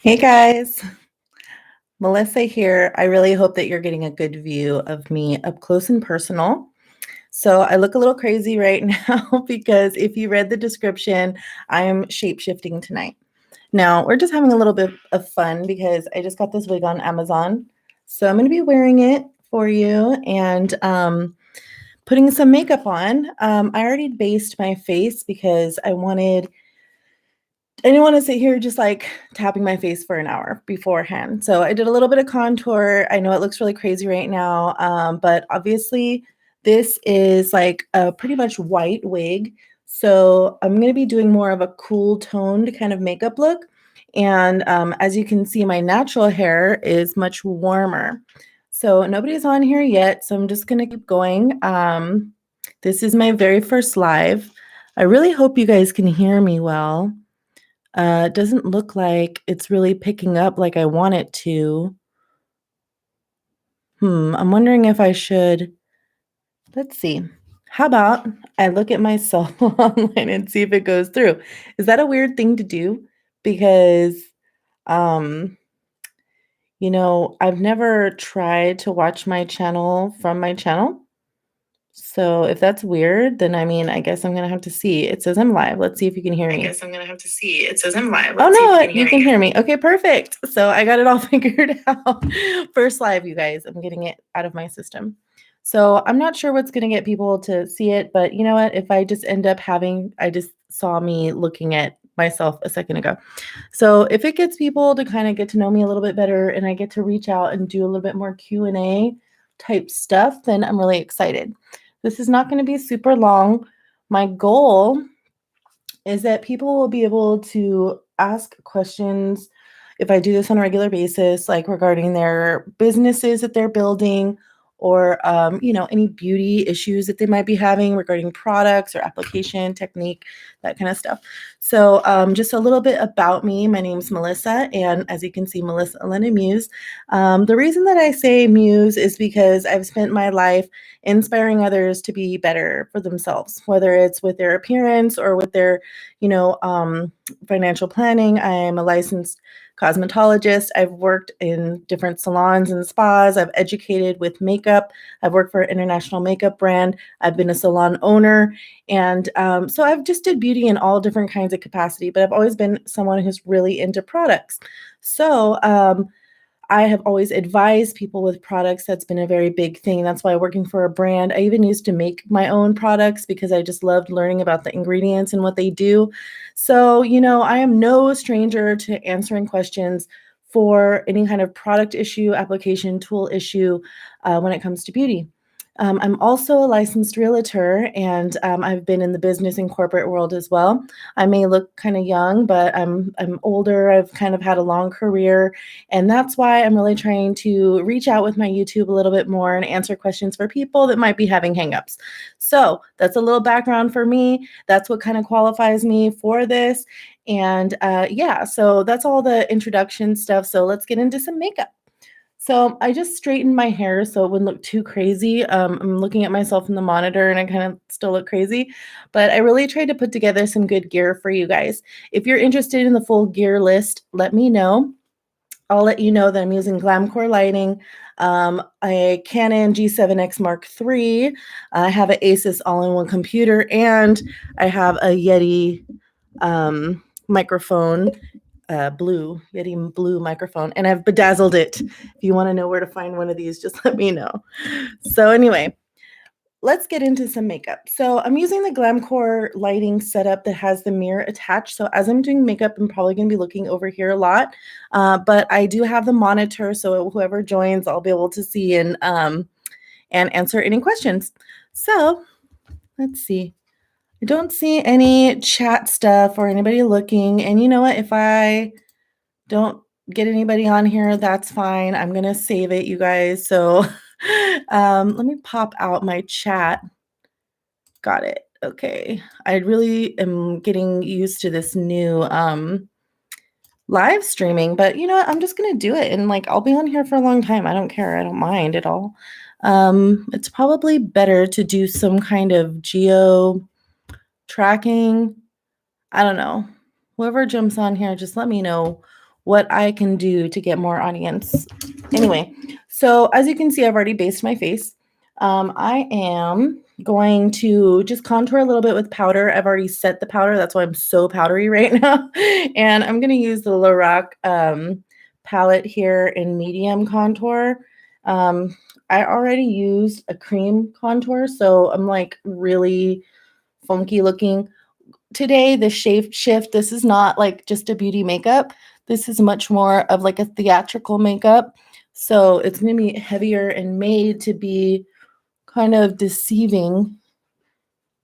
Hey guys, Melissa here. I really hope that you're getting a good view of me up close and personal. So I look a little crazy right now because if you read the description, I am shape-shifting tonight. Now, we're just having a little bit of fun because I just got this wig on Amazon. So I'm going to be wearing it for you and putting some makeup on. I already based my face because I didn't want to sit here just like tapping my face for an hour beforehand. So I did a little bit of contour. I know it looks really crazy right now, but obviously this is like a pretty much white wig. So I'm going to be doing more of a cool toned kind of makeup look. And as you can see, my natural hair is much warmer. So nobody's on here yet. So I'm just going to keep going. This is my very first live. I really hope you guys can hear me well. It doesn't look like it's really picking up like I want it to. I'm wondering if I should, let's see. How about I look at myself online and see if it goes through? Is that a weird thing to do? Because, um, I've never tried to watch my channel from my channel. So if that's weird, then I guess I'm gonna have to see. It says I'm live. Let's see if you can hear me. Oh no, you can hear me. Okay, perfect. So I got it all figured out. First live, you guys. I'm getting it out of my system. So I'm not sure what's gonna get people to see it, but you know what? If I just end up I just saw me looking at myself a second ago. So if it gets people to kind of get to know me a little bit better and I get to reach out and do a little bit more Q&A type stuff, then I'm really excited. This is not going to be super long. My goal is that people will be able to ask questions if I do this on a regular basis, like regarding their businesses that they're building or any beauty issues that they might be having regarding products or application technique, that kind of stuff. So just a little bit about me. My name's Melissa, and as you can see, Melissa Elena Muse. The reason that I say Muse is because I've spent my life inspiring others to be better for themselves, whether it's with their appearance or with their financial planning. I'm a licensed cosmetologist. I've worked in different salons and spas. I've educated with makeup. I've worked for an international makeup brand. I've been a salon owner. And so I've just did beauty in all different kinds of capacity, but I've always been someone who's really into products. So I have always advised people with products. That's been a very big thing. That's why working for a brand, I even used to make my own products because I just loved learning about the ingredients and what they do. So, I am no stranger to answering questions for any kind of product issue, application, tool issue when it comes to beauty. I'm also a licensed realtor, and I've been in the business and corporate world as well. I may look kind of young, but I'm older. I've kind of had a long career, and that's why I'm really trying to reach out with my YouTube a little bit more and answer questions for people that might be having hangups. So that's a little background for me. That's what kind of qualifies me for this. And yeah, so that's all the introduction stuff. So let's get into some makeup. So I just straightened my hair so it wouldn't look too crazy. I'm looking at myself in the monitor and I kind of still look crazy, but I really tried to put together some good gear for you guys. If you're interested in the full gear list, let me know. I'll let you know that I'm using Glamcore lighting, a Canon G7X Mark III. I have an Asus all-in-one computer, and I have a Yeti microphone, Yeti blue microphone, and I've bedazzled it. If you want to know where to find one of these, just let me know. So anyway, let's get into some makeup. So I'm using the Glamcore lighting setup that has the mirror attached. So as I'm doing makeup, I'm probably going to be looking over here a lot, but I do have the monitor, so whoever joins, I'll be able to see and answer any questions. So let's see. I don't see any chat stuff or anybody looking. And you know what? If I don't get anybody on here, that's fine. I'm going to save it, you guys. So let me pop out my chat. Got it. Okay. I really am getting used to this new live streaming, but you know what? I'm just going to do it. And I'll be on here for a long time. I don't care. I don't mind at all. It's probably better to do some kind of geo tracking. I don't know. Whoever jumps on here, just let me know what I can do to get more audience. Anyway, so as you can see, I've already based my face. I am going to just contour a little bit with powder. I've already set the powder. That's why I'm so powdery right now. And I'm going to use the Lorac palette here in medium contour. I already used a cream contour, so I'm like really funky looking. Today, the Shapeshift, this is not like just a beauty makeup. This is much more of like a theatrical makeup. So it's going to be heavier and made to be kind of deceiving.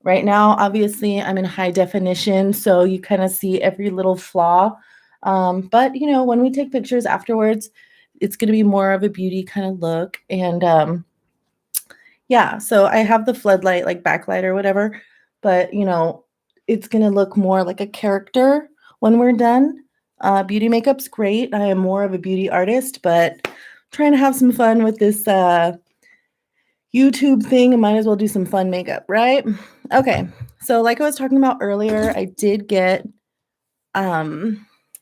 Right now, obviously, I'm in high definition, so you kind of see every little flaw. But, you know, when we take pictures afterwards, it's going to be more of a beauty kind of look. And yeah, so I have the floodlight, like backlight or whatever, but, you know, it's going to look more like a character when we're done. Beauty makeup's great. I am more of a beauty artist, but trying to have some fun with this YouTube thing. I might as well do some fun makeup, right? Okay, so like I was talking about earlier, I did get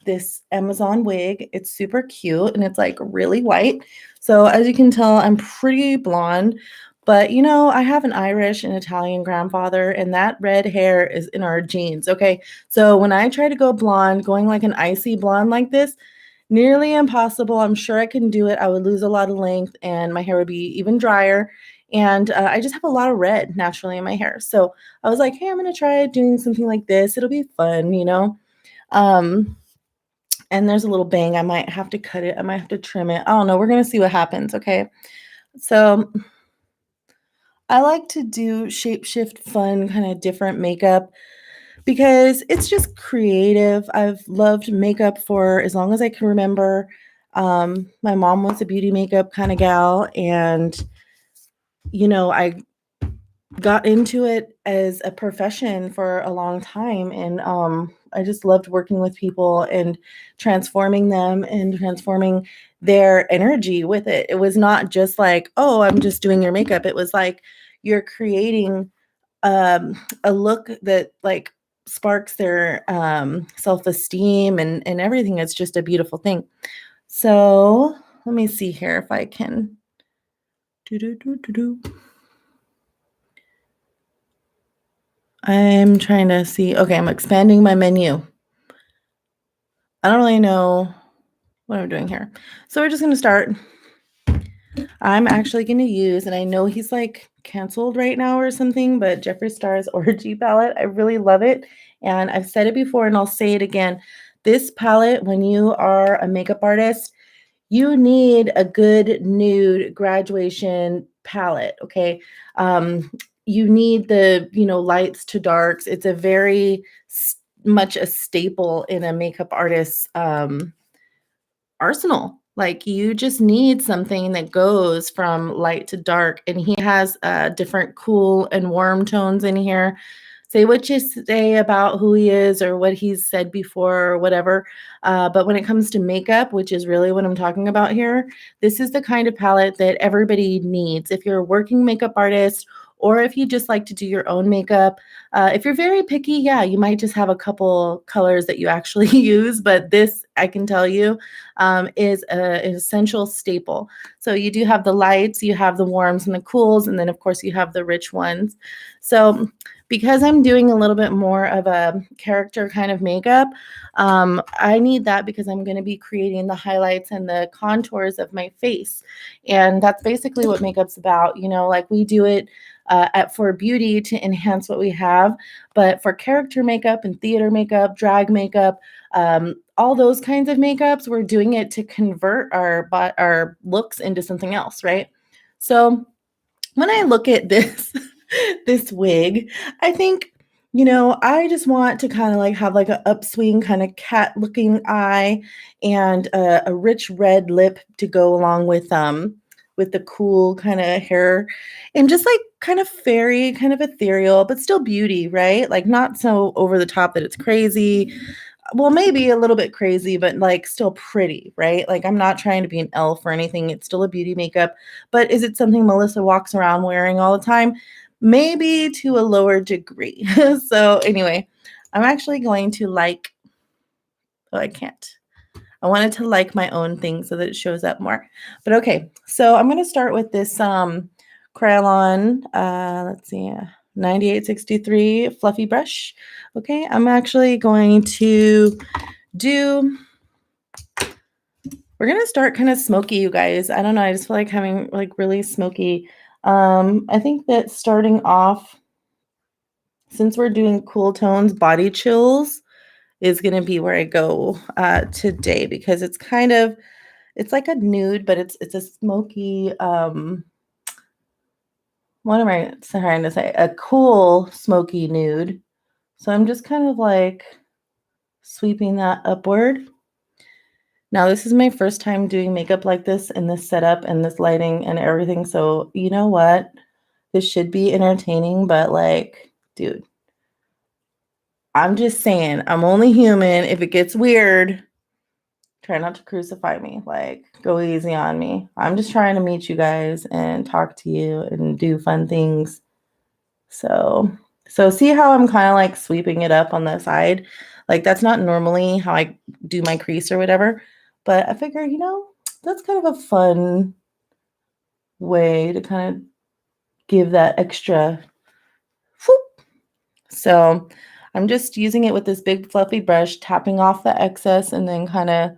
this Amazon wig. It's super cute and it's like really white. So as you can tell, I'm pretty blonde, but you know, I have an Irish and Italian grandfather and that red hair is in our genes. Okay. So when I try to go blonde, going like an icy blonde like this, nearly impossible. I'm sure I can do it. I would lose a lot of length and my hair would be even drier. And I just have a lot of red naturally in my hair. So I was like, hey, I'm going to try doing something like this. It'll be fun, you know? Um, and there's a little bang. I might have to cut it. I might have to trim it. I don't know. We're going to see what happens. Okay. So I like to do shapeshift fun, kind of different makeup because it's just creative. I've loved makeup for as long as I can remember. My mom was a beauty makeup kind of gal, and you know, I got into it as a profession for a long time, and I just loved working with people and transforming them and transforming their energy with it. It was not just like, oh, I'm just doing your makeup. It was like you're creating a look that like sparks their self-esteem and everything. It's just a beautiful thing. So let me see here if I can do do do do do. I'm trying to see. Okay, I'm expanding my menu. I don't really know what I'm doing here. So we're just going to start. I'm actually going to use, and I know he's like canceled right now or something, but Jeffree Star's Orgy palette. I really love it. And I've said it before and I'll say it again. This palette, when you are a makeup artist, you need a good nude graduation palette. Okay. Um, you need the, you know, lights to darks. It's a very much a staple in a makeup artist's arsenal. Like you just need something that goes from light to dark. And he has different cool and warm tones in here. Say what you say about who he is or what he's said before or whatever. But when it comes to makeup, which is really what I'm talking about here, this is the kind of palette that everybody needs. If you're a working makeup artist or if you just like to do your own makeup, if you're very picky, yeah, you might just have a couple colors that you actually use. But this, I can tell you, is an essential staple. So you do have the lights, you have the warms and the cools, and then of course you have the rich ones. So because I'm doing a little bit more of a character kind of makeup, I need that because I'm going to be creating the highlights and the contours of my face. And that's basically what makeup's about. You know, like we do it for beauty to enhance what we have, but for character makeup and theater makeup, drag makeup, all those kinds of makeups, we're doing it to convert our looks into something else, right? So when I look at this this wig, I think, you know, I just want to kind of like have like an upswing kind of cat looking eye and a rich red lip to go along with the cool kind of hair and just like kind of fairy, kind of ethereal, but still beauty, right? Like not so over the top that it's crazy, well, maybe a little bit crazy, but like still pretty, right? Like I'm not trying to be an elf or anything. It's still a beauty makeup. But is it something Melissa walks around wearing all the time? Maybe to a lower degree. So anyway, I'm actually going to like, oh, I can't. I wanted to like my own thing so that it shows up more. But okay, so I'm going to start with this Kryolan, let's see, 9863 fluffy brush. Okay, I'm actually going to do, we're going to start kind of smoky, you guys. I don't know, I just feel like having like really smoky. I think that starting off, since we're doing cool tones, body chills is going to be where I go today, because it's kind of, it's like a nude, but it's a smoky, what am I trying to say? A cool smoky nude. So I'm just kind of like sweeping that upward. Now, this is my first time doing makeup like this in this setup and this lighting and everything. So you know what? This should be entertaining, but like, dude, I'm just saying, I'm only human. If it gets weird, try not to crucify me. Like, go easy on me. I'm just trying to meet you guys and talk to you and do fun things. So see how I'm kind of like sweeping it up on the side? Like, that's not normally how I do my crease or whatever. But I figure, you know, that's kind of a fun way to kind of give that extra whoop. So I'm just using it with this big fluffy brush, tapping off the excess and then kind of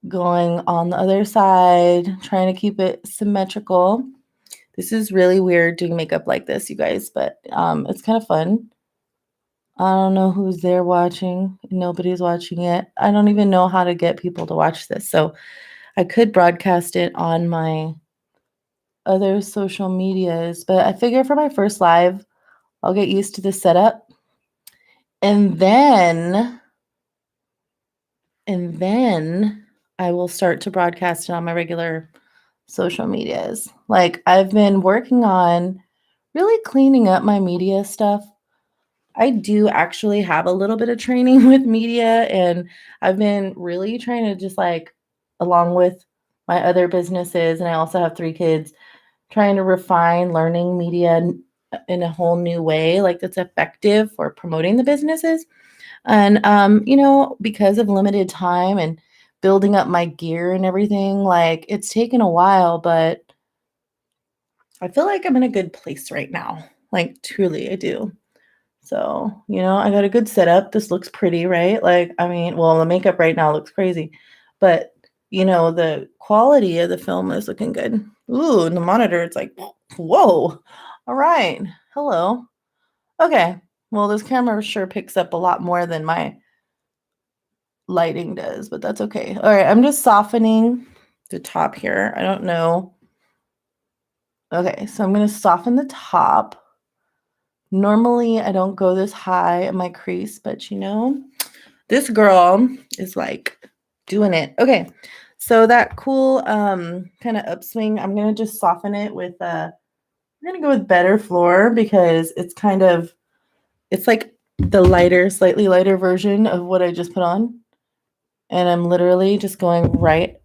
going on the other side, trying to keep it symmetrical. This is really weird doing makeup like this, you guys, but it's kind of fun. I don't know who's there watching. Nobody's watching it. I don't even know how to get people to watch this. So I could broadcast it on my other social medias, but I figure for my first live, I'll get used to the setup. And then I will start to broadcast it on my regular social medias. Like, I've been working on really cleaning up my media stuff. I do actually have a little bit of training with media, and I've been really trying to just like, along with my other businesses, and I also have 3 kids, trying to refine learning media in a whole new way, like that's effective for promoting the businesses. And you know, because of limited time and building up my gear and everything, like it's taken a while, but I feel like I'm in a good place right now. Like, truly, I do. So, you know, I got a good setup. This looks pretty, right? Like, I mean, well, the makeup right now looks crazy, but you know, the quality of the film is looking good. Ooh, and the monitor, it's like, whoa. All right. Hello. Okay. Well, this camera sure picks up a lot more than my lighting does, but that's okay. All right. I'm just softening the top here. I don't know. Okay. So I'm going to soften the top. Normally, I don't go this high in my crease, but you know, this girl is like doing it. Okay, so that cool kind of upswing, I'm gonna just soften it with we're gonna go with Better Floor, because it's kind of, it's like the lighter, slightly lighter version of what I just put on. And I'm literally just going right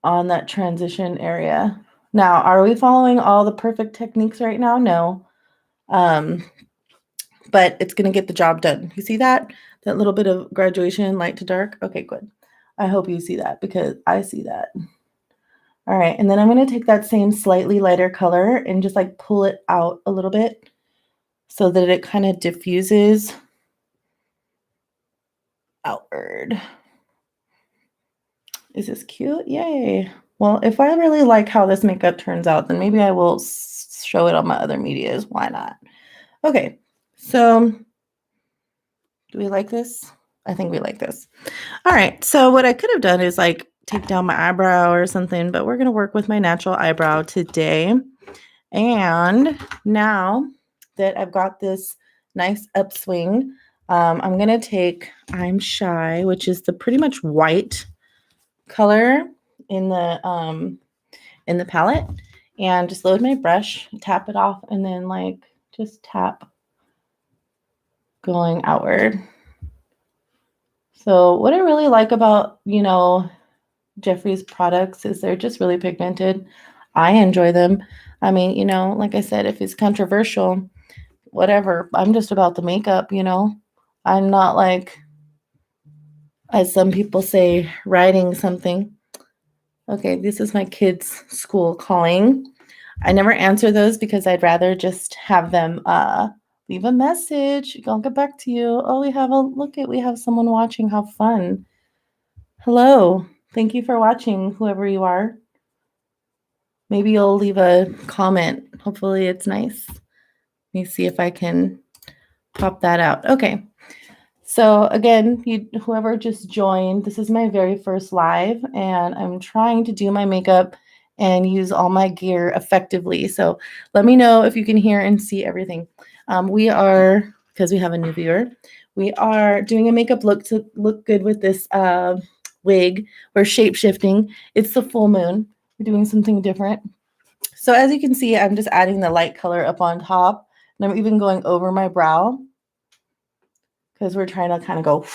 on that transition area. Now, are we following all the perfect techniques right now? No. But it's going to get the job done. You see that? That little bit of graduation, light to dark? Okay, good. I hope you see that, because I see that. All right, and then I'm going to take that same slightly lighter color and just like pull it out a little bit so that it kind of diffuses outward. Is this cute? Yay. Well, if I really like how this makeup turns out, then maybe I will show it on my other medias. Why not? Okay, so do we like this? I think we like this. All right, so what I could have done is like take down my eyebrow or something, but we're going to work with my natural eyebrow today. And now that I've got this nice upswing, I'm going to take I'm Shy, which is the pretty much white color in the palette, and just load my brush, tap it off, and then like just tap going outward. So what I really like about, you know, Jeffree's products is they're just really pigmented. I enjoy them. I mean, you know, like I said, if it's controversial, whatever, I'm just about the makeup, you know. I'm not like as some people say, writing something. Okay, this is my kids' school calling. I never answer those because I'd rather just have them leave a message. I'll get back to you. Oh, we have someone watching. How fun. Hello. Thank you for watching, whoever you are. Maybe you'll leave a comment. Hopefully it's nice. Let me see if I can pop that out. Okay. So again, whoever just joined, this is my very first live, and I'm trying to do my makeup and use all my gear effectively. So let me know if you can hear and see everything. We are, because we have a new viewer, we are doing a makeup look to look good with this wig. We're shape-shifting. It's the full moon. We're doing something different. So as you can see, I'm just adding the light color up on top, and I'm even going over my brow because we're trying to kind of go.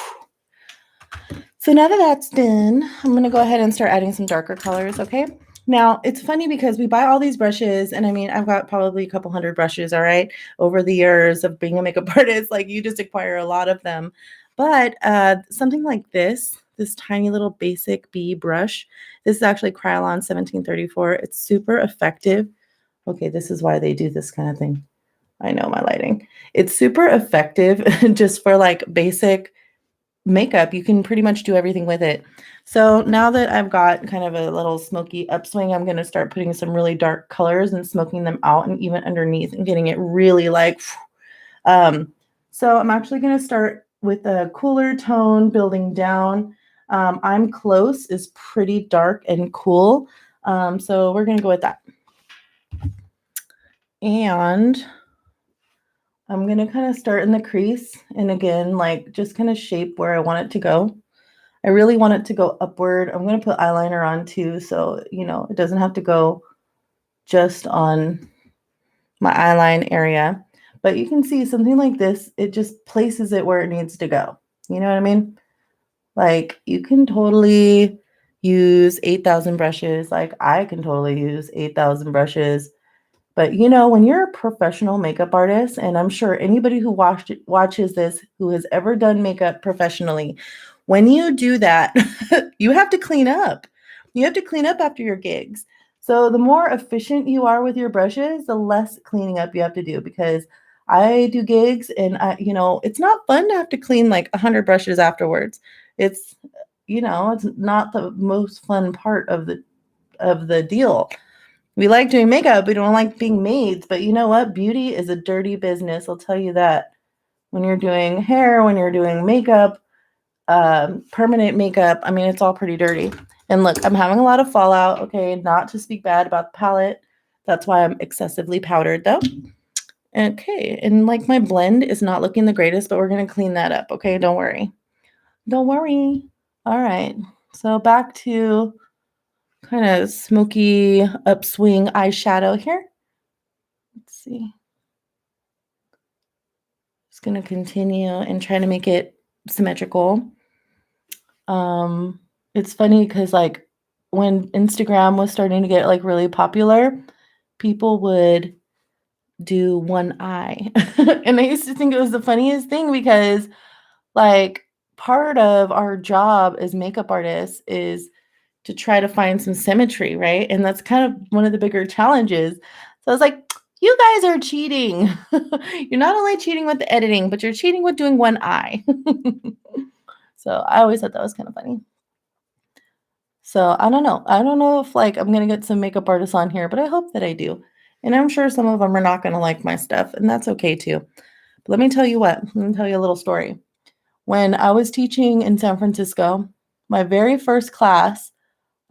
So now that that's done, I'm going to go ahead and start adding some darker colors, okay? Now, it's funny because we buy all these brushes, and I mean, I've got probably a couple hundred brushes, all right, over the years of being a makeup artist. Like, you just acquire a lot of them. But something like this tiny little basic B brush, this is actually Krylon 1734. It's super effective. Okay, this is why they do this kind of thing. I know my lighting. It's super effective just for like basic makeup. You can pretty much do everything with it. So now that I've got kind of a little smoky upswing, I'm going to start putting some really dark colors and smoking them out and even underneath and getting it really like, so I'm actually going to start with a cooler tone building down. I'm Close is pretty dark and cool. So we're going to go with that. And I'm going to kind of start in the crease and again, like just kind of shape where I want it to go. I really want it to go upward. I'm going to put eyeliner on too, so, you know, it doesn't have to go just on my eyeline area. But you can see something like this, it just places it where it needs to go. You know what I mean? Like, you can totally use 8,000 brushes. Like, I can totally use 8,000 brushes. But, you know, when you're a professional makeup artist, and I'm sure anybody who watches this who has ever done makeup professionally, when you do that, you have to clean up. You have to clean up after your gigs. So the more efficient you are with your brushes, the less cleaning up you have to do, because I do gigs and you know, it's not fun to have to clean like 100 brushes afterwards. It's, you know, it's not the most fun part of the deal. We like doing makeup. We don't like being maids, but you know what? Beauty is a dirty business. I'll tell you that. When you're doing hair, when you're doing makeup, permanent makeup, I mean, it's all pretty dirty. And look, I'm having a lot of fallout. Okay, not to speak bad about the palette. That's why I'm excessively powdered though. Okay, and like my blend is not looking the greatest, but we're going to clean that up. Okay, don't worry. Don't worry. All right, so back to kind of smoky upswing eyeshadow here. Let's see. Just going to continue and try to make it symmetrical. It's funny because like when Instagram was starting to get like really popular, people would do one eye. And I used to think it was the funniest thing because like part of our job as makeup artists is to try to find some symmetry, right? And that's kind of one of the bigger challenges. So I was like, you guys are cheating. You're not only cheating with the editing, but you're cheating with doing one eye. So I always thought that was kind of funny. So I don't know. I don't know if like I'm gonna get some makeup artists on here, but I hope that I do. And I'm sure some of them are not gonna like my stuff, and that's okay too. But let me tell you what, let me tell you a little story. When I was teaching in San Francisco, my very first class,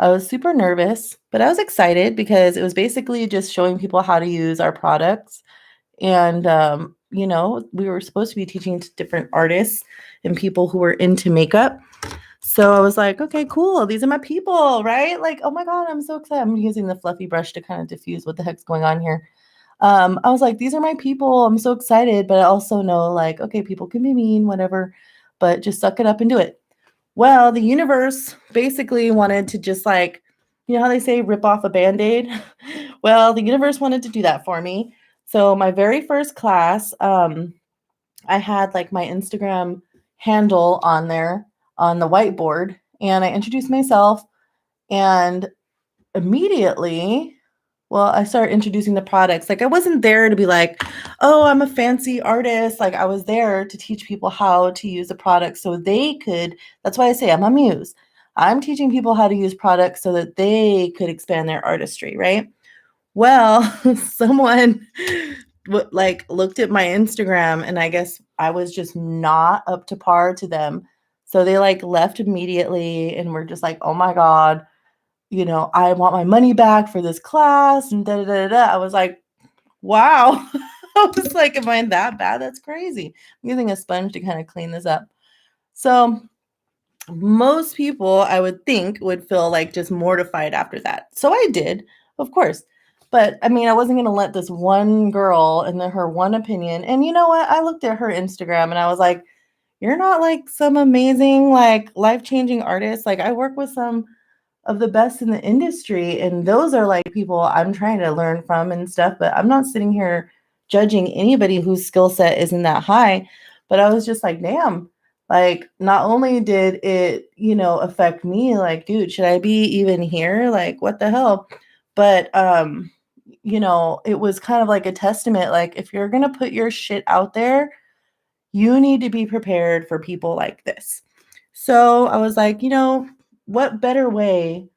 I was super nervous, but I was excited because it was basically just showing people how to use our products. And, you know, we were supposed to be teaching to different artists and people who were into makeup. So I was like, okay, cool. These are my people, right? Like, oh my God, I'm so excited. I'm using the fluffy brush to kind of diffuse what the heck's going on here. I was like, these are my people. I'm so excited. But I also know, like, okay, people can be mean, whatever, but just suck it up and do it. Well, the universe basically wanted to just like, you know how they say rip off a Band-Aid? Well, the universe wanted to do that for me. So my very first class, I had like my Instagram handle on there. on the whiteboard, and I introduced myself, and immediately, well, I started introducing the products. Like, I wasn't there to be like, oh, I'm a fancy artist. Like, I was there to teach people how to use the products so they could. That's why I say I'm a muse. I'm teaching people how to use products so that they could expand their artistry, right? Well, someone like looked at my Instagram, and I guess I was just not up to par to them. So they like left immediately and were just like, oh my God, I want my money back for this class and da da da da. I was like, wow. I was like, am I that bad? That's crazy. I'm using a sponge to kind of clean this up. So most people, I would think, would feel like just mortified after that. So I did, of course. But I mean, I wasn't going to let this one girl and then her one opinion. And you know what? I looked at her Instagram and I was like, you're not like some amazing, like life-changing artist. Like, I work with some of the best in the industry, and those are like people I'm trying to learn from and stuff, but I'm not sitting here judging anybody whose skill set isn't that high. But I was just like, damn, like, not only did it, affect me, like, dude, should I be even here? Like, what the hell? But it was kind of like a testament, like, if you're gonna put your shit out there, you need to be prepared for people like this. So I was like, what better way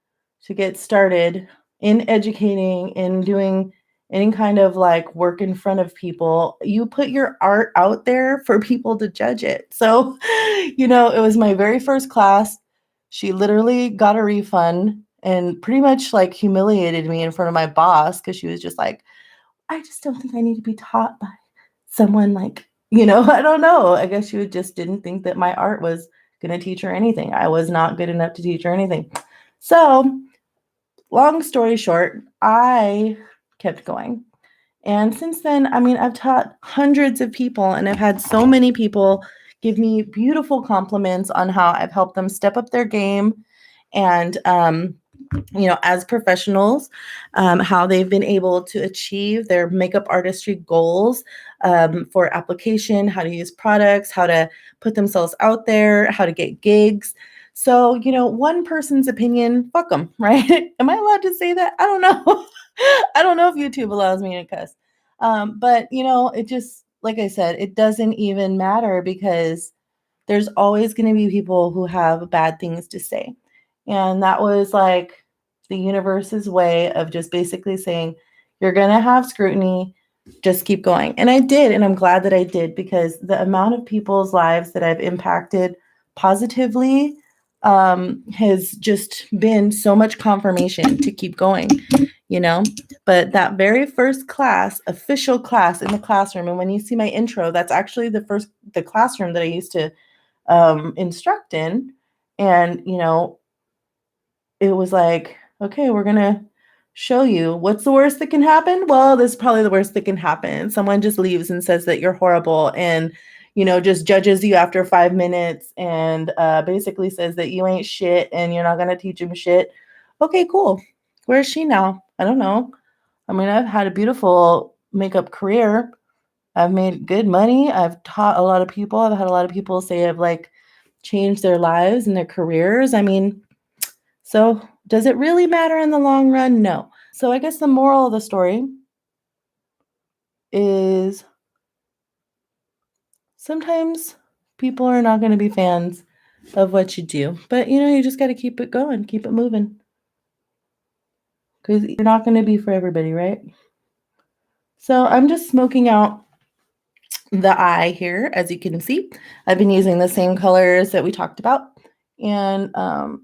to get started in educating and doing any kind of like work in front of people? You put your art out there for people to judge it. So, it was my very first class. She literally got a refund and pretty much like humiliated me in front of my boss because she was just like, I just don't think I need to be taught by someone like, I don't know. I guess she just didn't think that my art was going to teach her anything. I was not good enough to teach her anything. So, long story short, I kept going. And since then, I mean, I've taught hundreds of people, and I've had so many people give me beautiful compliments on how I've helped them step up their game. And as professionals, how they've been able to achieve their makeup artistry goals, for application, how to use products, how to put themselves out there, how to get gigs. So, one person's opinion, fuck them, right? Am I allowed to say that? I don't know. I don't know if YouTube allows me to cuss. But, it just, like I said, it doesn't even matter because there's always going to be people who have bad things to say. And that was like the universe's way of just basically saying, you're going to have scrutiny, just keep going. And I did. And I'm glad that I did, because the amount of people's lives that I've impacted positively has just been so much confirmation to keep going, But that very first class, official class in the classroom, and when you see my intro, that's actually the classroom that I used to instruct in. And, it was like, okay, we're going to show you what's the worst that can happen. Well, this is probably the worst that can happen. Someone just leaves and says that you're horrible and, just judges you after 5 minutes and basically says that you ain't shit and you're not going to teach him shit. Okay, cool. Where's she now? I don't know. I mean, I've had a beautiful makeup career. I've made good money. I've taught a lot of people. I've had a lot of people say I've like changed their lives and their careers. I mean, so does it really matter in the long run? No. So I guess the moral of the story is sometimes people are not going to be fans of what you do, but you just got to keep it going, keep it moving, because you're not going to be for everybody, right? So I'm just smoking out the eye here, as you can see. I've been using the same colors that we talked about. And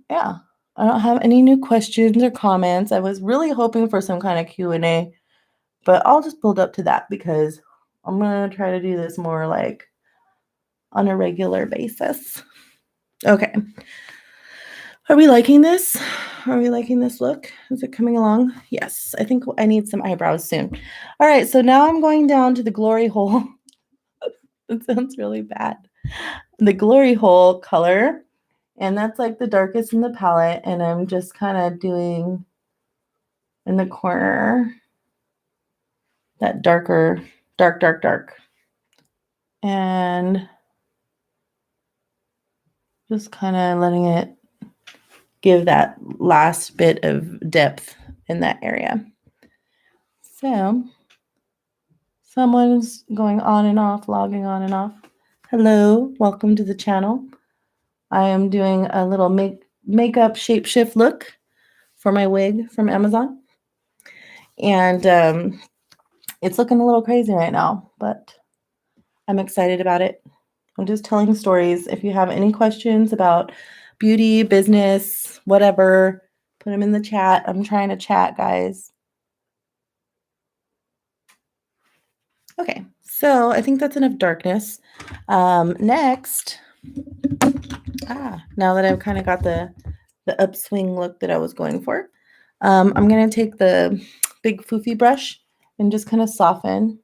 yeah, I don't have any new questions or comments. I was really hoping for some kind of Q&A, but I'll just build up to that because I'm going to try to do this more like on a regular basis. Okay. Are we liking this? Are we liking this look? Is it coming along? Yes, I think I need some eyebrows soon. All right, so now I'm going down to the glory hole. It sounds really bad. The glory hole color, and that's like the darkest in the palette, and I'm just kind of doing in the corner that darker, dark. And Just kind of letting it give that last bit of depth in that area. So someone's going on and off, logging on and off. Hello, welcome to the channel. I am doing a little makeup Shapeshift look for my wig from Amazon. And it's looking a little crazy right now, but I'm excited about it. I'm just telling stories. If you have any questions about beauty, business, whatever, put them in the chat. I'm trying to chat, guys. Okay, so I think that's enough darkness. Next, now that I've kind of got the upswing look that I was going for, I'm going to take the big foofy brush and just kind of soften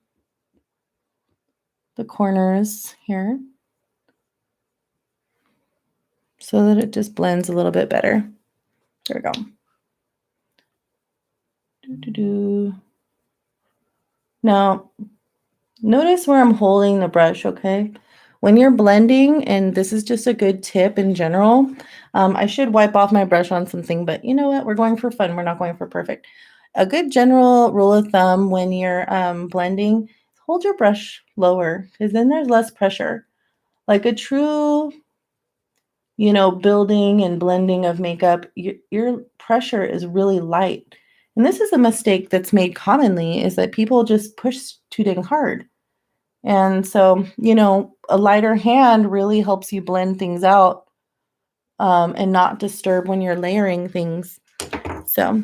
the corners here so that it just blends a little bit better. There we go. Now, notice where I'm holding the brush, okay? When you're blending, and this is just a good tip in general, I should wipe off my brush on something, but you know what? We're going for fun. We're not going for perfect. A good general rule of thumb when you're blending, hold your brush lower because then there's less pressure. Like a true, building and blending of makeup, your pressure is really light. And this is a mistake that's made commonly, is that people just push too dang hard. And so, a lighter hand really helps you blend things out and not disturb when you're layering things. So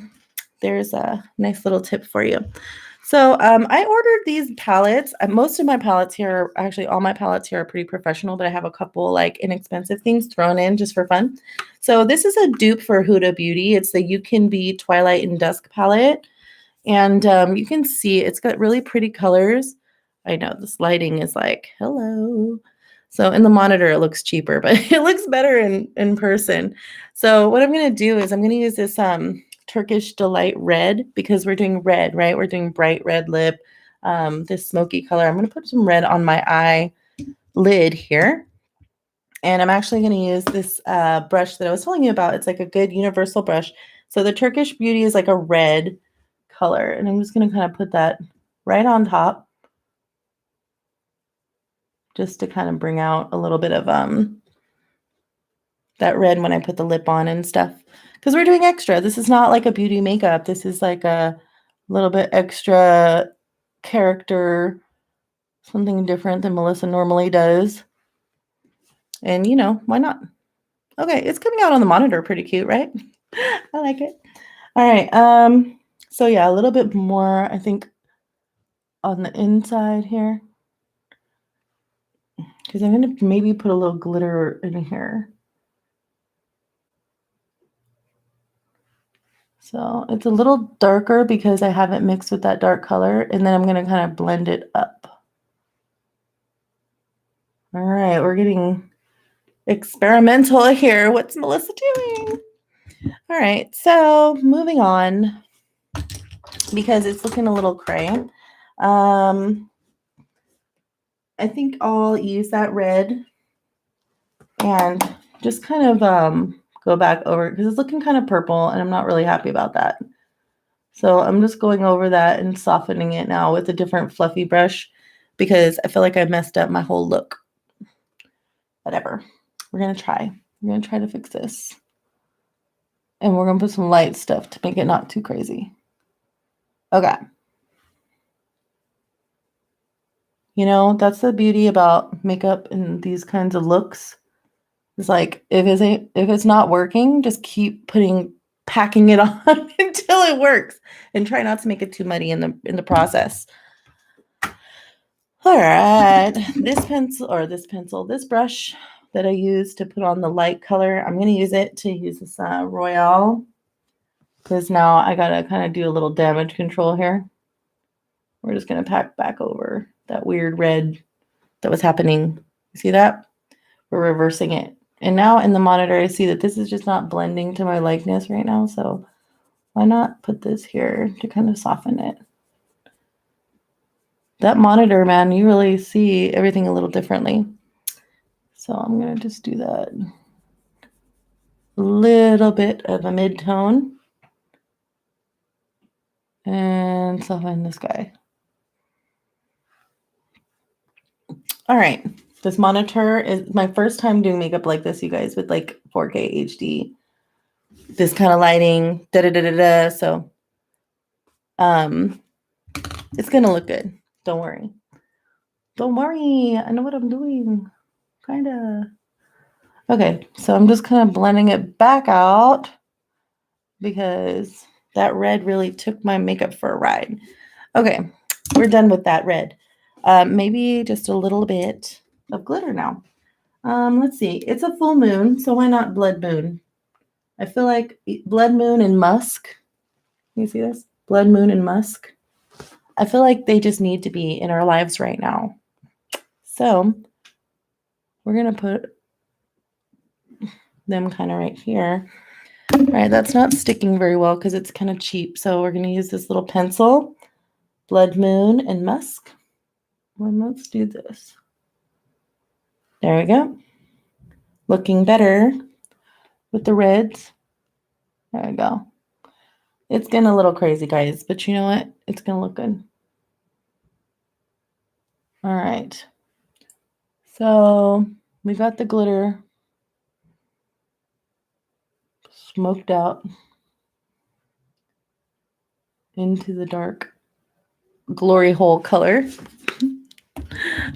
there's a nice little tip for you. So I ordered these palettes. Most of my palettes here, actually all my palettes here are pretty professional, but I have a couple like inexpensive things thrown in just for fun. So this is a dupe for Huda Beauty. It's the You Can Be Twilight and Dusk palette. And you can see it's got really pretty colors. I know this lighting is like, hello. So in the monitor, it looks cheaper, but it looks better in person. So what I'm going to do is I'm going to use this Turkish Delight red because we're doing red, right? We're doing bright red lip, this smoky color. I'm going to put some red on my eye lid here. And I'm actually going to use this brush that I was telling you about. It's like a good universal brush. So the Turkish Beauty is like a red color. And I'm just going to kind of put that right on top just to kind of bring out a little bit of that red when I put the lip on and stuff. Because we're doing extra. This is not like a beauty makeup. This is like a little bit extra character, something different than Melissa normally does. And, why not? Okay, it's coming out on the monitor pretty cute, right? I like it. All right. So yeah, a little bit more, I think, on the inside here. Because I'm going to maybe put a little glitter in here. So it's a little darker because I haven't mixed with that dark color. And then I'm going to kind of blend it up. All right, we're getting experimental here. What's Melissa doing? All right, so moving on because it's looking a little cray. I think I'll use that red and just kind of go back over because it's looking kind of purple and I'm not really happy about that. So I'm just going over that and softening it now with a different fluffy brush because I feel like I messed up my whole look. Whatever. We're going to try. We're going to try to fix this. And we're going to put some light stuff to make it not too crazy. Okay. That's the beauty about makeup and these kinds of looks. It's like if it's not working, just keep packing it on until it works, and try not to make it too muddy in the process. All right, this brush that I use to put on the light color, I'm going to use this Royale because now I gotta kind of do a little damage control here. We're just going to pack back over that weird red that was happening. You see that? We're reversing it. And now in the monitor, I see that this is just not blending to my likeness right now. So why not put this here to kind of soften it? That monitor, man, you really see everything a little differently. So I'm going to just do that. little bit of a mid-tone. And soften this guy. All right. This monitor is my first time doing makeup like this, you guys, with like 4K HD. This kind of lighting, da-da-da-da-da. So it's gonna look good. Don't worry. Don't worry. I know what I'm doing. Kinda. Okay, so I'm just kind of blending it back out because that red really took my makeup for a ride. Okay, we're done with that red. Maybe just a little bit of glitter now. Let's see. It's a full moon, so why not blood moon? I feel like blood moon and musk. You see this? Blood moon and musk. I feel like they just need to be in our lives right now. So we're going to put them kind of right here. All right, that's not sticking very well because it's kind of cheap. So we're going to use this little pencil, blood moon and musk. Well, let's do this. There we go. Looking better with the reds. There we go. It's getting a little crazy, guys, but you know what? It's going to look good. All right. So we got the glitter smoked out into the dark glory hole color.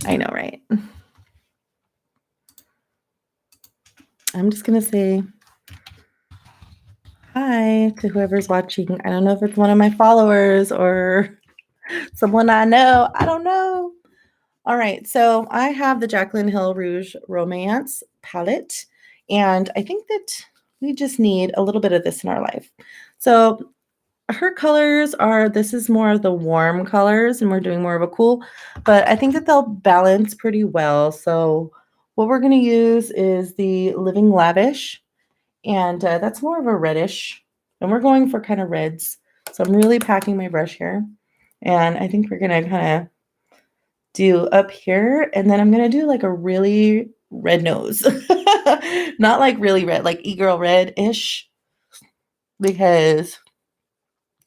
I know, right? I'm just going to say hi to whoever's watching. I don't know if it's one of my followers or someone I know. I don't know. All right. So I have the Jaclyn Hill Rouge Romance palette. And I think that we just need a little bit of this in our life. So her colors are, this is more of the warm colors and we're doing more of a cool, but I think that they'll balance pretty well. So what we're going to use is the Living Lavish, and that's more of a reddish, and we're going for kind of reds. So I'm really packing my brush here, and I think we're going to kind of do up here, and then I'm going to do like a really red nose. Not like really red, like e-girl red-ish, because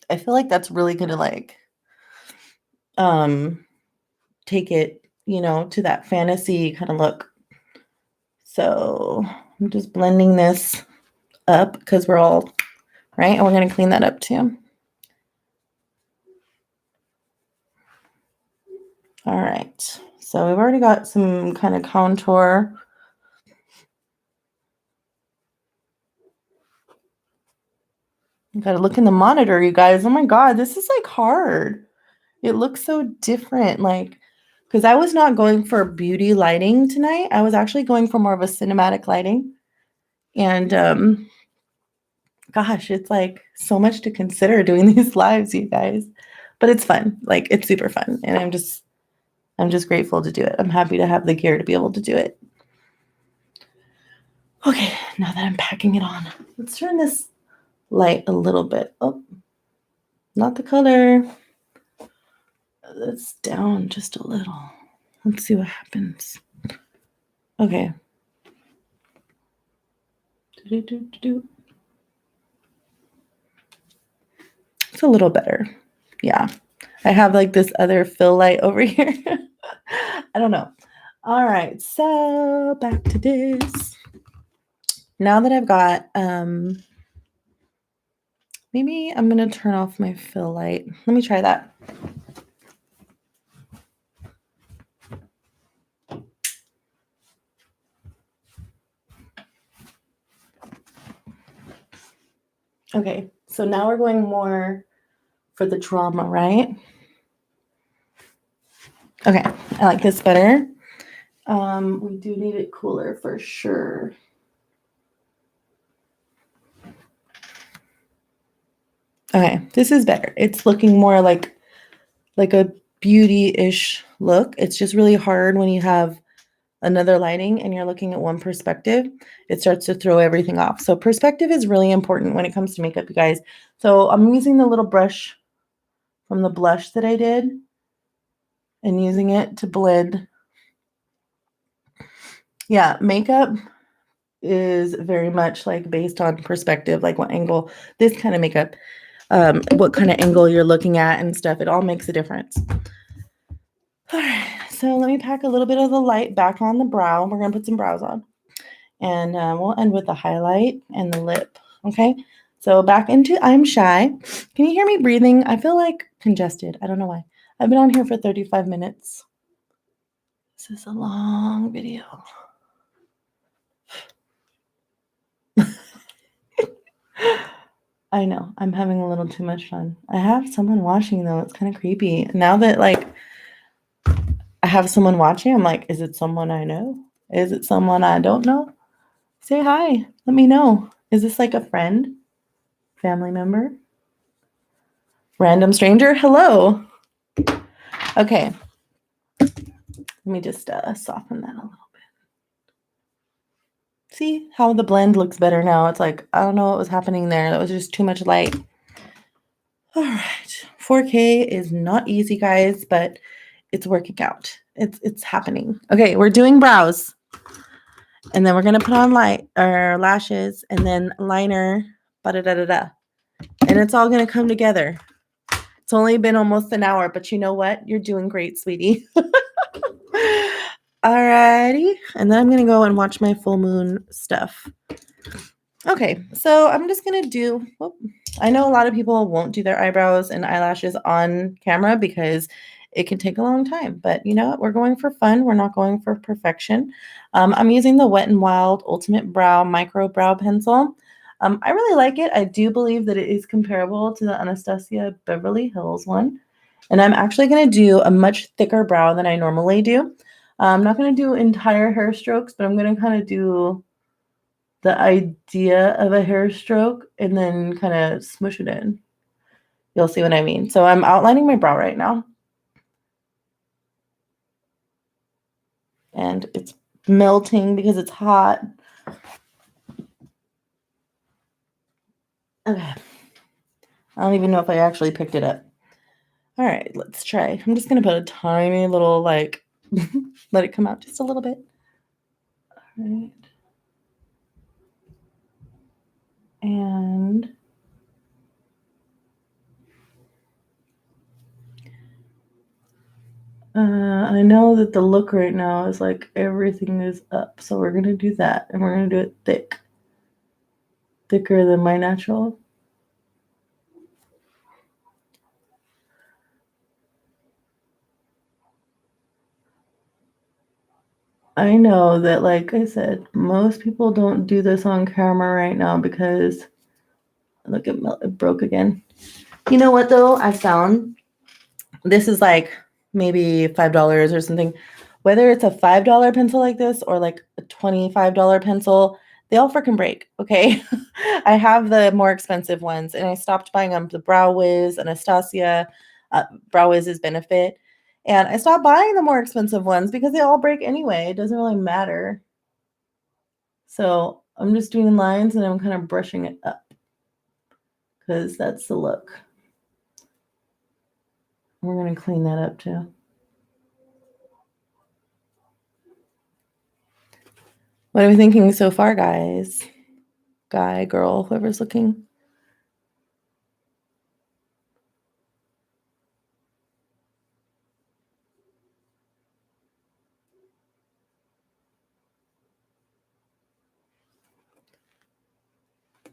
I feel like that's really going to like take it, you know, to that fantasy kind of look. So I'm just blending this up because we're all right, and we're going to clean that up too. All right, so we've already got some kind of contour. You got to look in the monitor, you guys. Oh my God, this is like hard. It looks so different, like, because I was not going for beauty lighting tonight. I was actually going for more of a cinematic lighting. And gosh, it's like so much to consider doing these lives, you guys. But it's fun. Like, it's super fun. And I'm just grateful to do it. I'm happy to have the gear to be able to do it. Okay, now that I'm packing it on, let's turn this light a little bit. Oh, not the color. That's down just a little. Let's see what happens. Okay. It's a little better. Yeah. I have like this other fill light over here. I don't know. All right. So back to this. Now that I've got, maybe I'm going to turn off my fill light. Let me try that. Okay. So now we're going more for the drama, right? Okay. I like this better. We do need it cooler for sure. Okay, this is better. It's looking more like a beauty-ish look. It's just really hard when you have another lighting and you're looking at one perspective. It starts to throw everything off. So perspective is really important when it comes to makeup, you guys. So I'm using the little brush from the blush that I did and using it to blend. Yeah, makeup is very much like based on perspective, like what angle this kind of makeup, what kind of angle you're looking at and stuff. It all makes a difference. All right, so let me pack a little bit of the light back on the brow. We're going to put some brows on. And we'll end with the highlight and the lip. Okay, so back into I'm Shy. Can you hear me breathing? I feel like congested. I don't know why. I've been on here for 35 minutes. This is a long video. I know. I'm having a little too much fun. I have someone watching, though. It's kind of creepy. Now that, like, I have someone watching, I'm like, is it someone I know? Is it someone I don't know? Say hi. Let me know. Is this like a friend? Family member? Random stranger? Hello. Okay. Let me just soften that a little bit. See how the blend looks better now? It's like, I don't know what was happening there. That was just too much light. All right. 4K is not easy, guys, but it's working out. It's happening. Okay, we're doing brows. And then we're going to put on lashes and then liner, da-da-da-da-da. And it's all going to come together. It's only been almost an hour, but you know what? You're doing great, sweetie. Alrighty. And then I'm going to go and watch my full moon stuff. Okay, so I'm just going to do, I know a lot of people won't do their eyebrows and eyelashes on camera because it can take a long time. But you know what? We're going for fun. We're not going for perfection. I'm using the Wet n Wild Ultimate Brow Micro Brow Pencil. I really like it. I do believe that it is comparable to the Anastasia Beverly Hills one. And I'm actually going to do a much thicker brow than I normally do. I'm not going to do entire hair strokes, but I'm going to kind of do the idea of a hair stroke and then kind of smush it in. You'll see what I mean. So I'm outlining my brow right now. And it's melting because it's hot. Okay. I don't even know if I actually picked it up. All right, let's try. I'm just going to put a tiny little, like, let it come out just a little bit. All right. And I know that the look right now is like everything is up. So we're going to do that. And we're going to do it thick. Thicker than my natural. I know that, like I said, most people don't do this on camera right now because, look, it broke again. You know what, though? I found this is like maybe $5 or something. Whether it's a $5 pencil like this or like a $25 pencil, they all freaking break, okay? I have the more expensive ones, and I stopped buying them. The Brow Wiz, Anastasia, Brow Wiz's Benefit. And I stopped buying the more expensive ones because they all break anyway. It doesn't really matter. So I'm just doing lines and I'm kind of brushing it up because that's the look. We're going to clean that up too. What are we thinking so far, guys? Guy, girl, whoever's looking.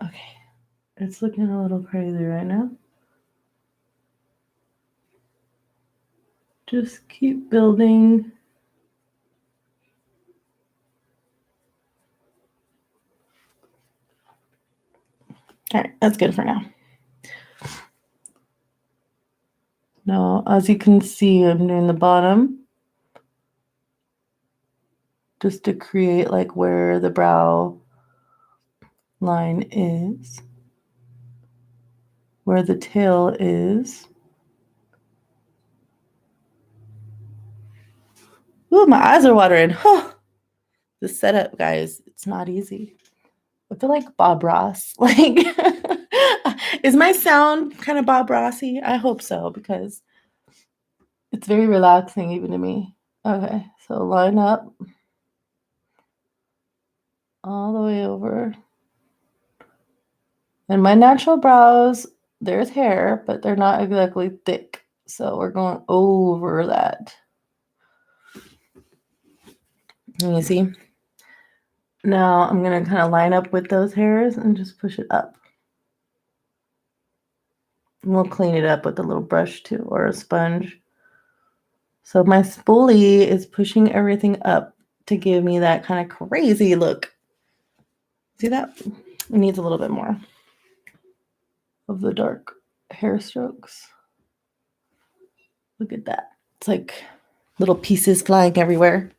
Okay, it's looking a little crazy right now. Just keep building. All right, that's good for now. Now, as you can see, I'm doing the bottom just to create like where the brow line is, where the tail is. Ooh, my eyes are watering. Huh. The setup, guys, it's not easy. I feel like Bob Ross. Like, is my sound kind of Bob Rossy? I hope so, because it's very relaxing even to me. Okay, so line up. all the way over. And my natural brows, there's hair, but they're not exactly thick. So we're going over that. Can you see? Now I'm going to kind of line up with those hairs and just push it up. And we'll clean it up with a little brush too, or a sponge. So my spoolie is pushing everything up to give me that kind of crazy look. See that? It needs a little bit more of the dark hair strokes. Look at that. It's like little pieces flying everywhere.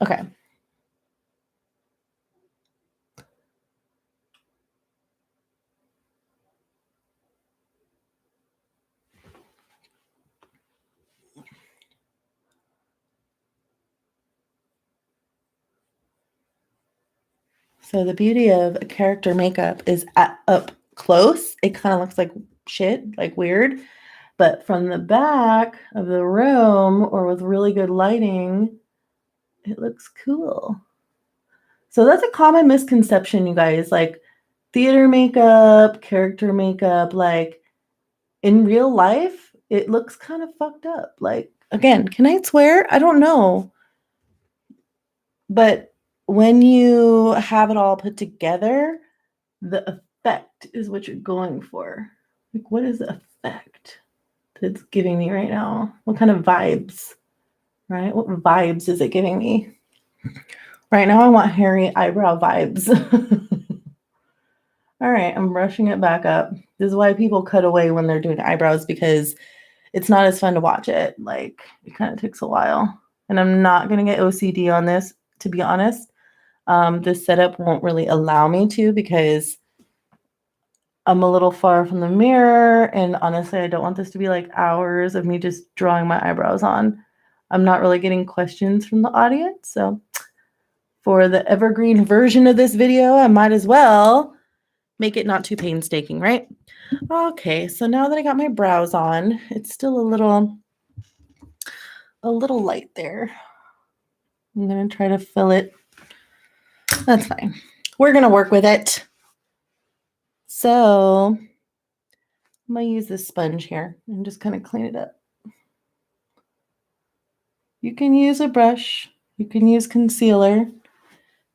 Okay. So the beauty of character makeup is up close, it kind of looks like shit, like weird. But from the back of the room or with really good lighting, it looks cool. So that's a common misconception, you guys. Like theater makeup, character makeup, like in real life, it looks kind of fucked up. Like, again, can I swear? I don't know. But when you have it all put together, the effect is what you're going for. Like, what is the effect that's giving me right now? What kind of vibes, right? What vibes is it giving me? Right now, I want hairy eyebrow vibes. All right, I'm brushing it back up. This is why people cut away when they're doing eyebrows, because it's not as fun to watch it. Like, it kind of takes a while. And I'm not going to get OCD on this, to be honest. This setup won't really allow me to, because I'm a little far from the mirror, and honestly, I don't want this to be like hours of me just drawing my eyebrows on. I'm not really getting questions from the audience, so for the evergreen version of this video, I might as well make it not too painstaking, right? Okay, so now that I got my brows on, it's still a little light there. I'm gonna try to fill it. That's fine. We're gonna work with it. So I'm gonna use this sponge here and just kind of clean it up. You can use a brush, you can use concealer,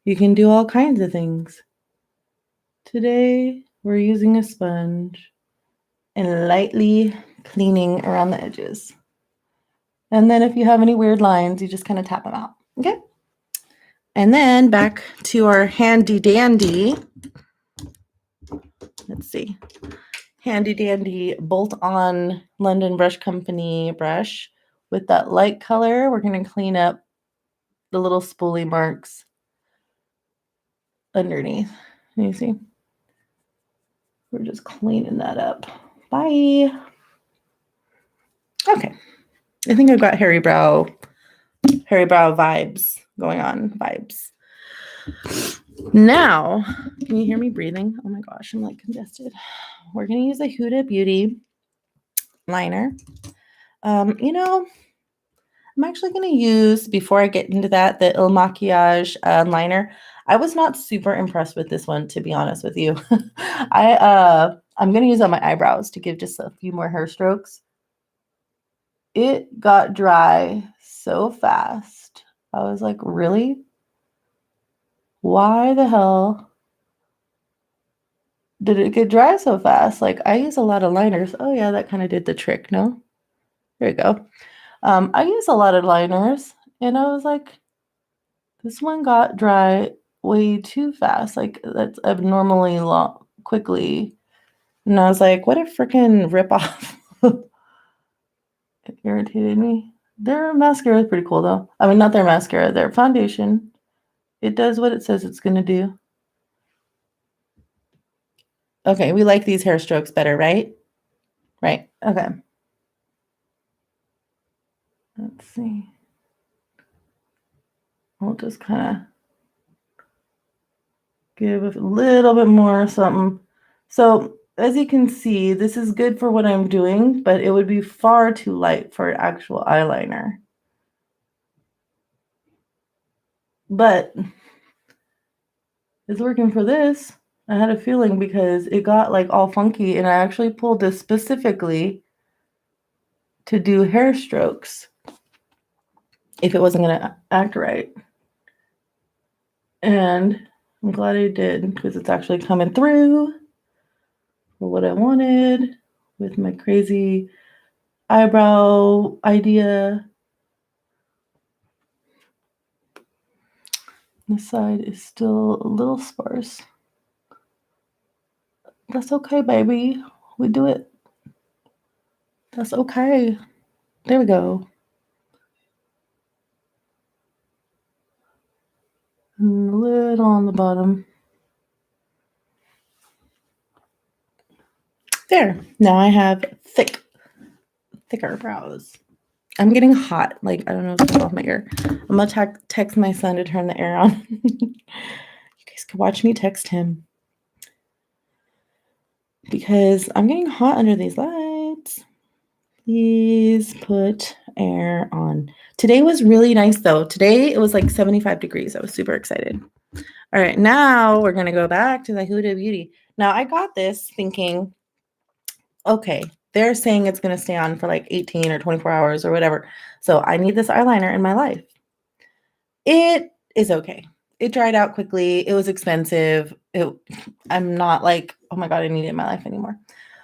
you can do all kinds of things. Today, we're using a sponge and lightly cleaning around the edges. And then if you have any weird lines, you just kind of tap them out, okay? And then back to our handy dandy, let's see, handy dandy bolt-on London Brush Company brush with that light color. We're going to clean up the little spoolie marks underneath. You see? We're just cleaning that up. Bye. Okay. I think I've got hairy brow vibes going on. Vibes. Now, can you hear me breathing? Oh my gosh, I'm like congested. We're going to use a Huda Beauty liner. You know, I'm actually going to use, before I get into that, the Il Makiage liner. I was not super impressed with this one, to be honest with you. I'm going to use on my eyebrows to give just a few more hair strokes. It got dry so fast. I was like, really? Why the hell did it get dry so fast? Like, I use a lot of liners. Oh yeah, that kind of did the trick, no? There you go. I use a lot of liners, and I was like, this one got dry way too fast. Like, that's abnormally long, quickly. And I was like, what a freaking ripoff. It irritated me. Their mascara is pretty cool, though. I mean, not their mascara, their foundation. It does what it says it's going to do. Okay, we like these hair strokes better, right? Right, okay. Let's see. We'll just kind of give a little bit more something. So as you can see, this is good for what I'm doing, but it would be far too light for actual eyeliner. But It's working for this. I had a feeling because it got like all funky, and I actually pulled this specifically to do hair strokes if it wasn't going to act right. And I'm glad I did because it's actually coming through for what I wanted with my crazy eyebrow idea. This side is still a little sparse. That's okay, baby. We do it. That's okay. There we go. And a little on the bottom. There. Now I have thicker brows. I'm getting hot. Like, I don't know if it's off my ear. I'm going to text my son to turn the air on. You guys can watch me text him. Because I'm getting hot under these lights. Please put air on. Today was really nice, though. Today, it was like 75 degrees. I was super excited. All right, now we're going to go back to the Huda Beauty. Now, I got this thinking, okay, they're saying it's going to stay on for like 18 or 24 hours or whatever. So I need this eyeliner in my life. It is okay. It dried out quickly. It was expensive. I'm not like, oh my God, I need it in my life anymore.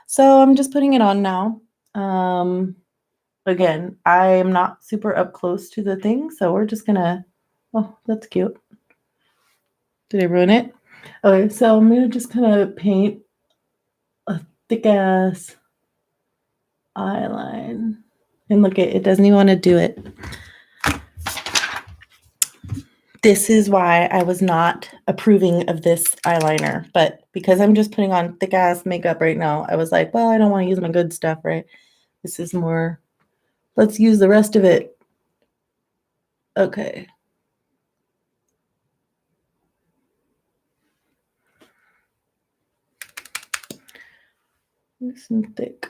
So I'm just putting it on now. Again, I'm not super up close to the thing. So we're just going to, oh, that's cute. Did I ruin it? Okay, so I'm going to just kind of paint a thick ass eyeline. And look, it doesn't even want to do it. This is why I was not approving of this eyeliner. But because I'm just putting on thick ass makeup right now, I was like, well, I don't want to use my good stuff, right? This is more, let's use the rest of it. Okay. Nice and thick.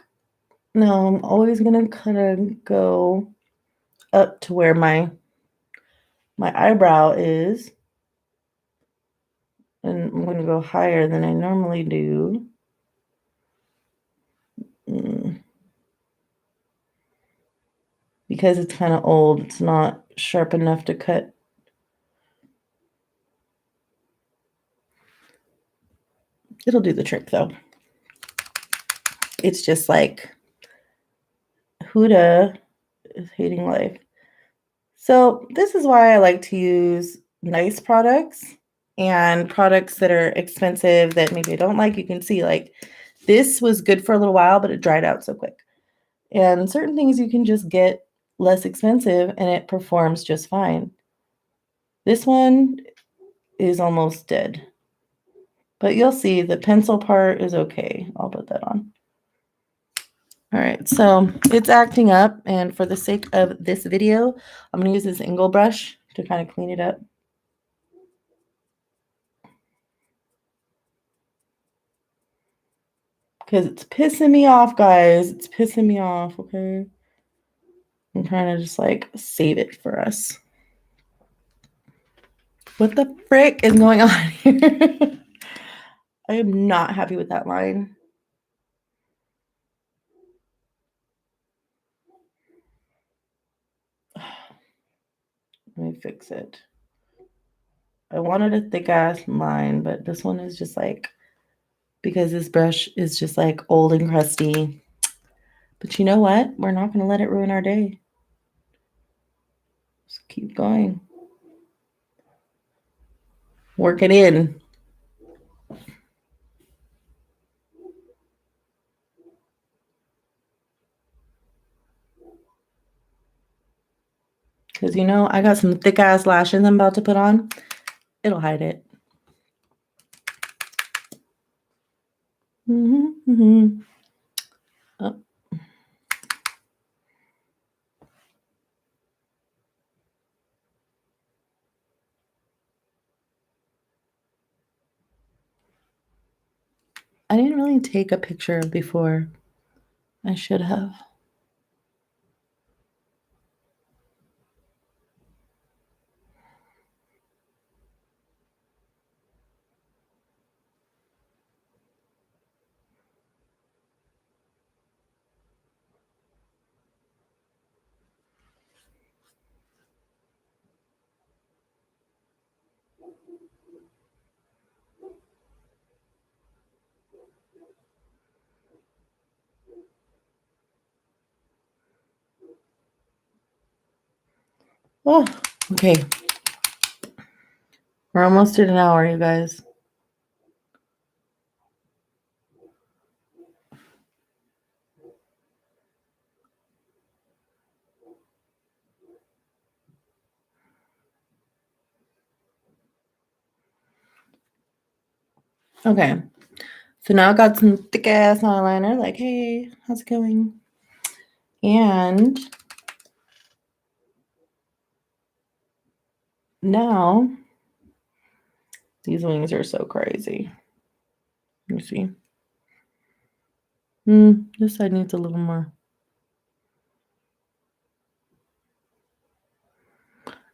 Now I'm always gonna kind of go up to where my eyebrow is. And I'm going to go higher than I normally do. Because it's kind of old, it's not sharp enough to cut. It'll do the trick, though. It's just like Huda is hating life. So this is why I like to use nice products and products that are expensive that maybe I don't like. You can see like this was good for a little while, but it dried out so quick. And certain things you can just get less expensive and it performs just fine. This one is almost dead. But you'll see the pencil part is okay. I'll put that on. All right, so it's acting up, and for the sake of this video, I'm going to use this angle brush to kind of clean it up. Because it's pissing me off, guys. It's pissing me off, okay? I'm trying to just, like, save it for us. What the frick is going on here? I am not happy with that line. Let me fix it. I wanted a thick-ass line, but this one is just, like, because this brush is just, like, old and crusty. But you know what? We're not going to let it ruin our day. Just keep going. Work it in. Because, you know, I got some thick-ass lashes I'm about to put on. It'll hide it. Oh. I didn't really take a picture before. I should have. Oh, okay. We're almost at an hour, you guys. Okay. So now I got some thick ass eyeliner. Like, hey, how's it going? And now these wings are so crazy. Let me see. This side needs a little more.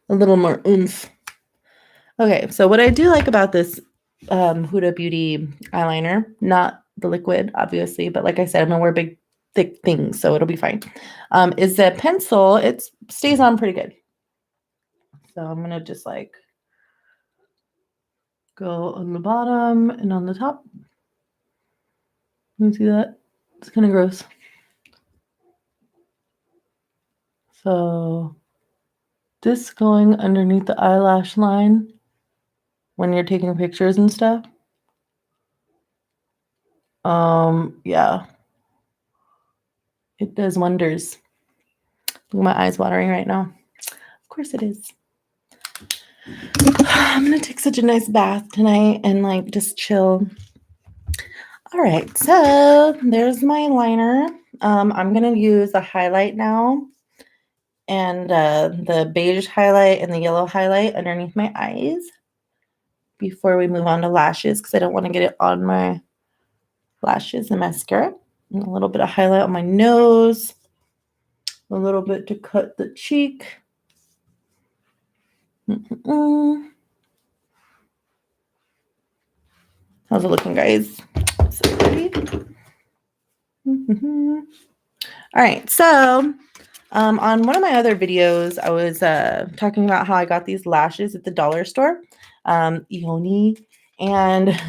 A little more oomph. Okay, so what I do like about this Huda Beauty eyeliner, not the liquid, obviously, but like I said, I'm gonna wear big, thick things, so it'll be fine. Is that pencil? It stays on pretty good. So I'm gonna just like go on the bottom and on the top. You see that? It's kind of gross. So this going underneath the eyelash line when you're taking pictures and stuff. Yeah, it does wonders. Look, my eyes watering right now. Of course it is. I'm gonna take such a nice bath tonight and like just chill. All right, so there's my liner. I'm gonna use a highlight now and the beige highlight and the yellow highlight underneath my eyes before we move on to lashes because I don't want to get it on my lashes and mascara. And a little bit of highlight on my nose, a little bit to cut the cheek. How's it looking, guys? So pretty. All right, so on one of my other videos, I was talking about how I got these lashes at the dollar store, Ioni, and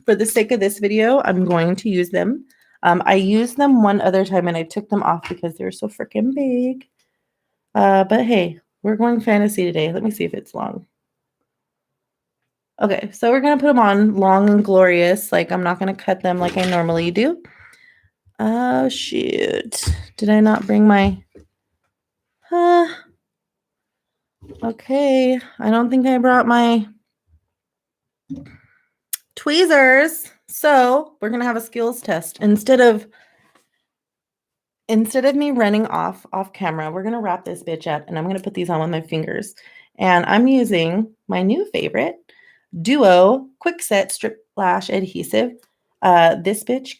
for the sake of this video, I'm going to use them. I used them one other time and I took them off because they're so freaking big. But hey, we're going fantasy today. Let me see if it's long. Okay, so we're going to put them on long and glorious. Like, I'm not going to cut them like I normally do. Oh, shoot. Did I not bring my... Okay, I don't think I brought my tweezers. So we're going to have a skills test. Instead of me running off camera, we're going to wrap this bitch up and I'm going to put these on with my fingers. And I'm using my new favorite, Duo Quick Set Strip Lash Adhesive. This bitch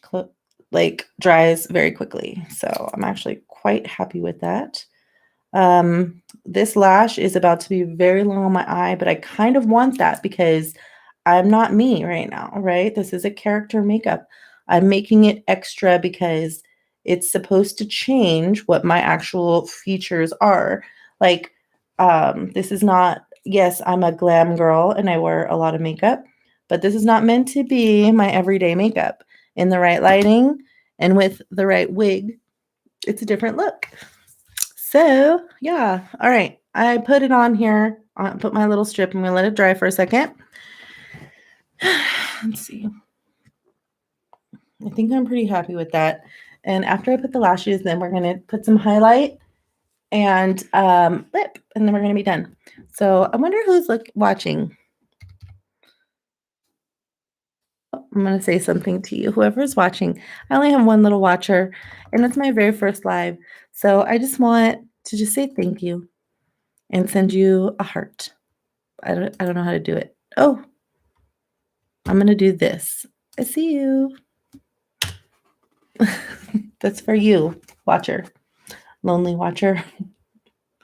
like dries very quickly. So I'm actually quite happy with that. This lash is about to be very long on my eye, but I kind of want that because I'm not me right now, right? This is a character makeup. I'm making it extra because it's supposed to change what my actual features are. Like, this is not, yes, I'm a glam girl and I wear a lot of makeup, but this is not meant to be my everyday makeup. In the right lighting and with the right wig, it's a different look. So, yeah. All right. I put it on here. I put my little strip. I'm going to let it dry for a second. Let's see. I think I'm pretty happy with that. And after I put the lashes, then we're going to put some highlight and lip, and then we're going to be done. So I wonder who's watching. I'm going to say something to you, whoever's watching. I only have one little watcher, and it's my very first live. So I just want to just say thank you and send you a heart. I don't know how to do it. Oh, I'm going to do this. I see you. That's for you, watcher. Lonely watcher.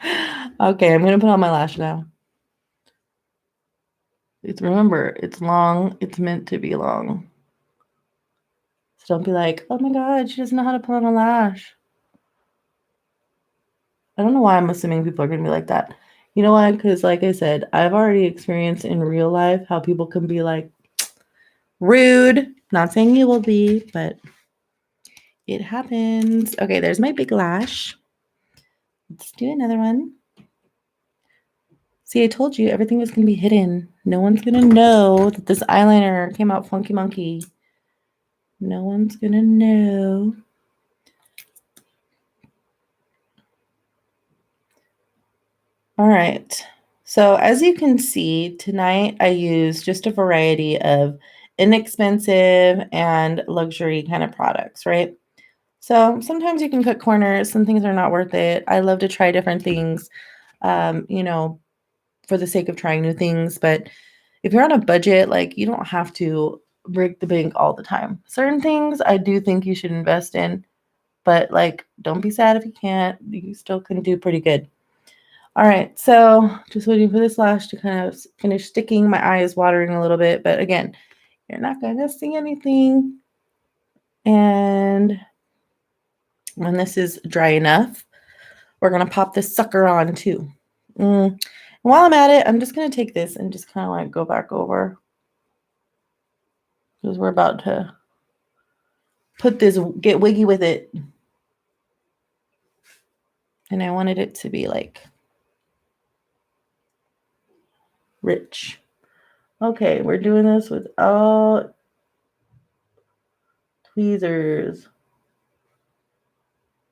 Okay, I'm going to put on my lash now. Remember, it's long. It's meant to be long. So don't be like, oh my God, she doesn't know how to put on a lash. I don't know why I'm assuming people are going to be like that. You know why? Because like I said, I've already experienced in real life how people can be like rude. Not saying you will be, but it happens. Okay, there's my big lash. Let's do another one. See, I told you everything is going to be hidden. No one's going to know that this eyeliner came out funky monkey. No one's going to know. All right. So as you can see, tonight I used just a variety of inexpensive and luxury kind of products, right? So sometimes you can cut corners. Some things are not worth it. I love to try different things, you know, for the sake of trying new things. But if you're on a budget, like you don't have to break the bank all the time. Certain things I do think you should invest in, but like don't be sad if you can't. You still can do pretty good. All right, so just waiting for this lash to kind of finish sticking. My eye is watering a little bit, but again, you're not going to see anything. And when this is dry enough, we're going to pop this sucker on too. While I'm at it, I'm just going to take this and just kind of like go back over because we're about to put this, get wiggy with it. And I wanted it to be like rich. Okay, we're doing this without tweezers,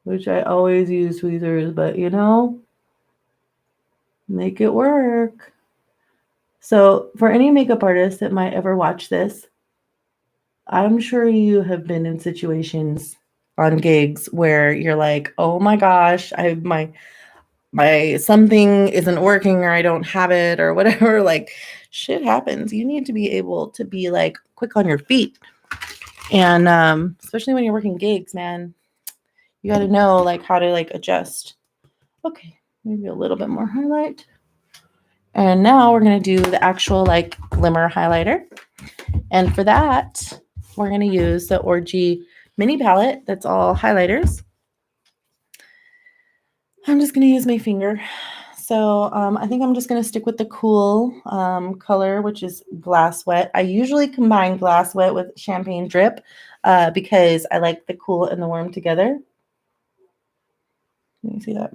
which I always use tweezers, but you know, make it work. So for any makeup artist that might ever watch this, I'm sure you have been in situations on gigs where you're like, oh my gosh, I have my something isn't working or I don't have it or whatever. Like shit happens. You need to be able to be like quick on your feet. And especially when you're working gigs, man, you got to know like how to like adjust. Okay, maybe a little bit more highlight. And now we're going to do the actual like glimmer highlighter. And for that, we're going to use the Orgy mini palette. That's all highlighters. I'm just going to use my finger. So I think I'm just going to stick with the cool color, which is Glass Wet. I usually combine Glass Wet with Champagne Drip because I like the cool and the warm together. Can you see that?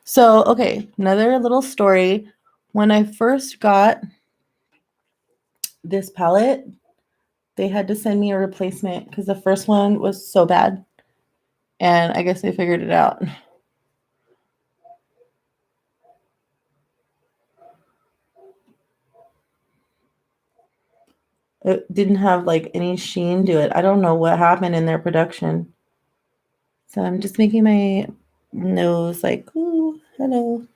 So, okay, another little story. When I first got this palette, they had to send me a replacement because the first one was so bad. And I guess they figured it out. It didn't have like any sheen to it. I don't know what happened in their production. So I'm just making my nose like, ooh, hello.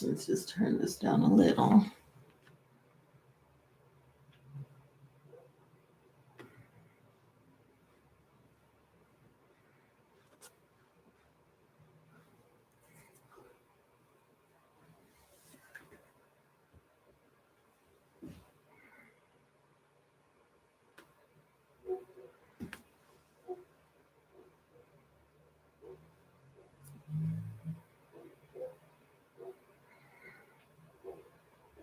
Let's just turn this down a little.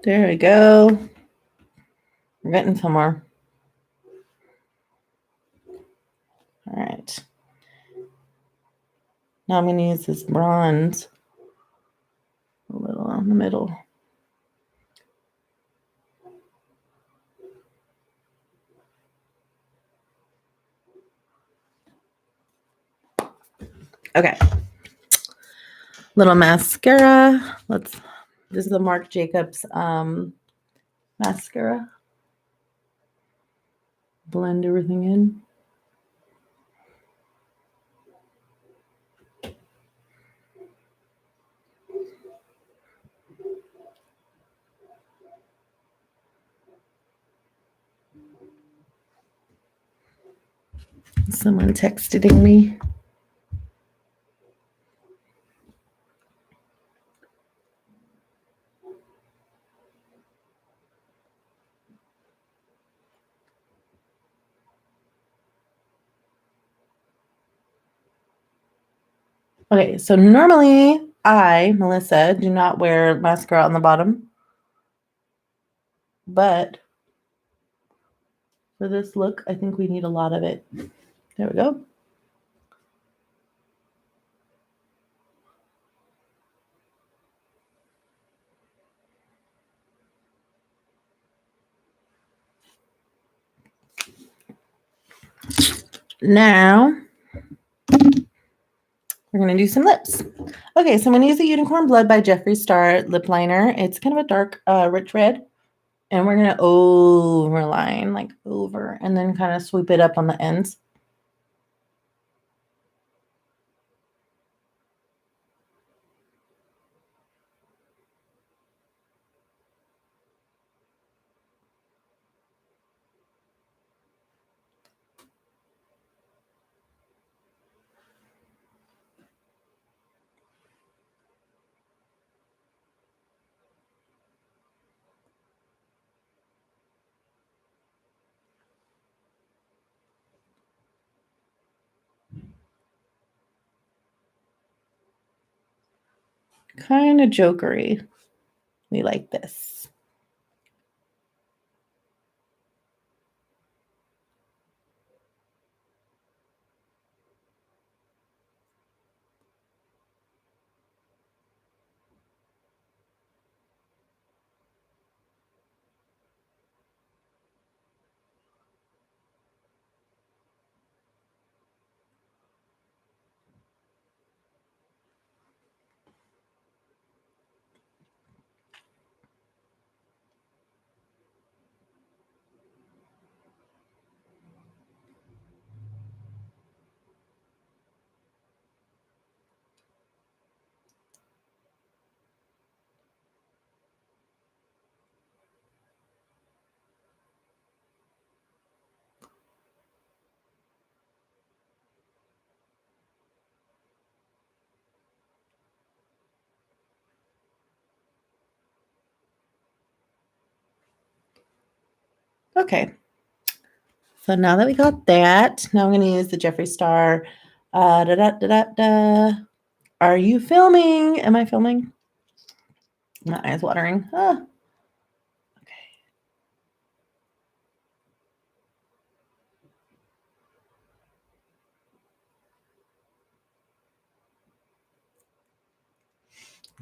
There we go. We're getting somewhere. All right. Now I'm going to use this bronze a little on the middle. Okay. Little mascara. This is the Marc Jacobs mascara. Blend everything in. Someone texted me. Okay, so normally I, Melissa, do not wear mascara on the bottom, but for this look, I think we need a lot of it. There we go. Now we're going to do some lips. Okay, so I'm going to use the Unicorn Blood by Jeffree Star lip liner. It's kind of a dark, rich red. And we're going to overline, like over, and then kind of swoop it up on the ends. Kind of jokery. We like this. Okay. So now that we got that, now I'm going to use the Jeffree Star. Da, da, da, da, da. Are you filming? Am I filming? My eyes watering. Ah. Okay.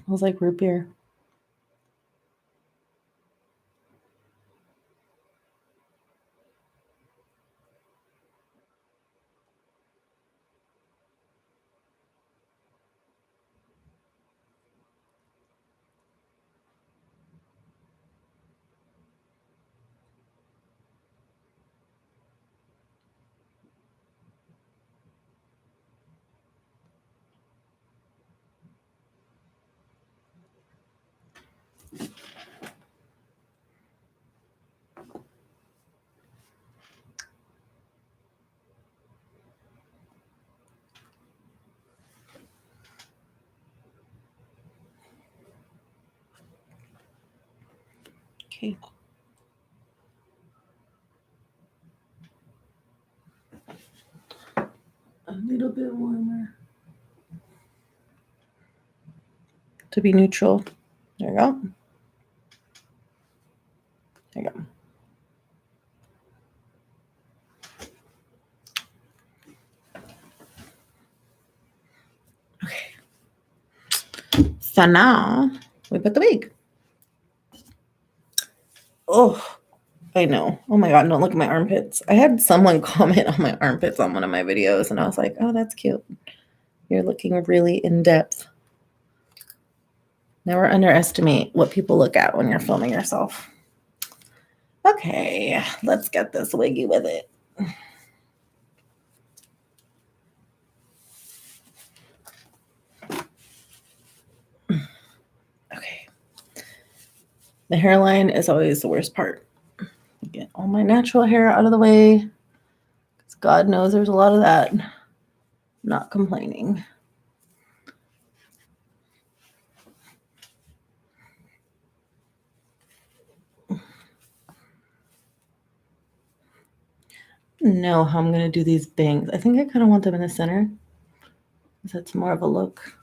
Smells like root beer. Okay. A little bit warmer. To be neutral. There you go. There you go. Okay. So now we put the wig. Oh, I know. Oh my God, don't look at my armpits. I had someone comment on my armpits on one of my videos, and I was like, oh, that's cute. You're looking really in depth. Never underestimate what people look at when you're filming yourself. Okay, let's get this wiggy with it. Okay. The hairline is always the worst part. Get all my natural hair out of the way, because God knows there's a lot of that. Not complaining. Know how I'm going to do these bangs. I think I kind of want them in the center. That's more of a look.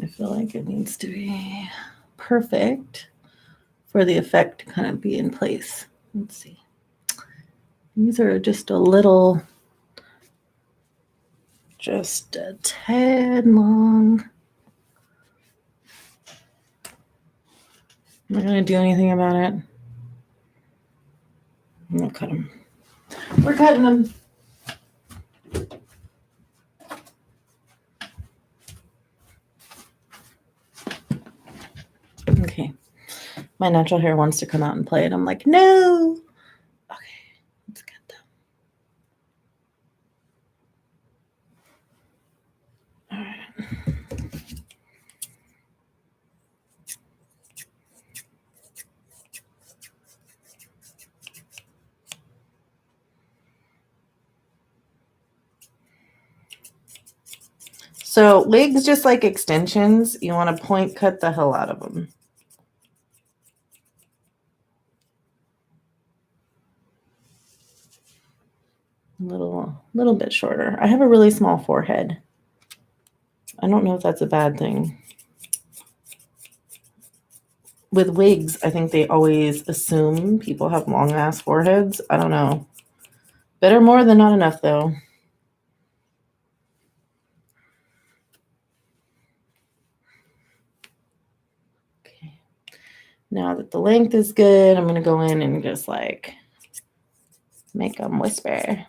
I feel like it needs to be perfect for the effect to kind of be in place. Let's see. These are just a little, just a tad long. I'm not going to do anything about it. I'm going to cut them. We're cutting them. Okay. My natural hair wants to come out and play, and I'm like, no. Okay, let's get them. All right. So wigs, just like extensions, you want to point cut the hell out of them. A little bit shorter. I have a really small forehead. I don't know if that's a bad thing. With wigs, I think they always assume people have long ass foreheads. I don't know. Better more than not enough, though. Okay. Now that the length is good, I'm going to go in and just like make them whisper.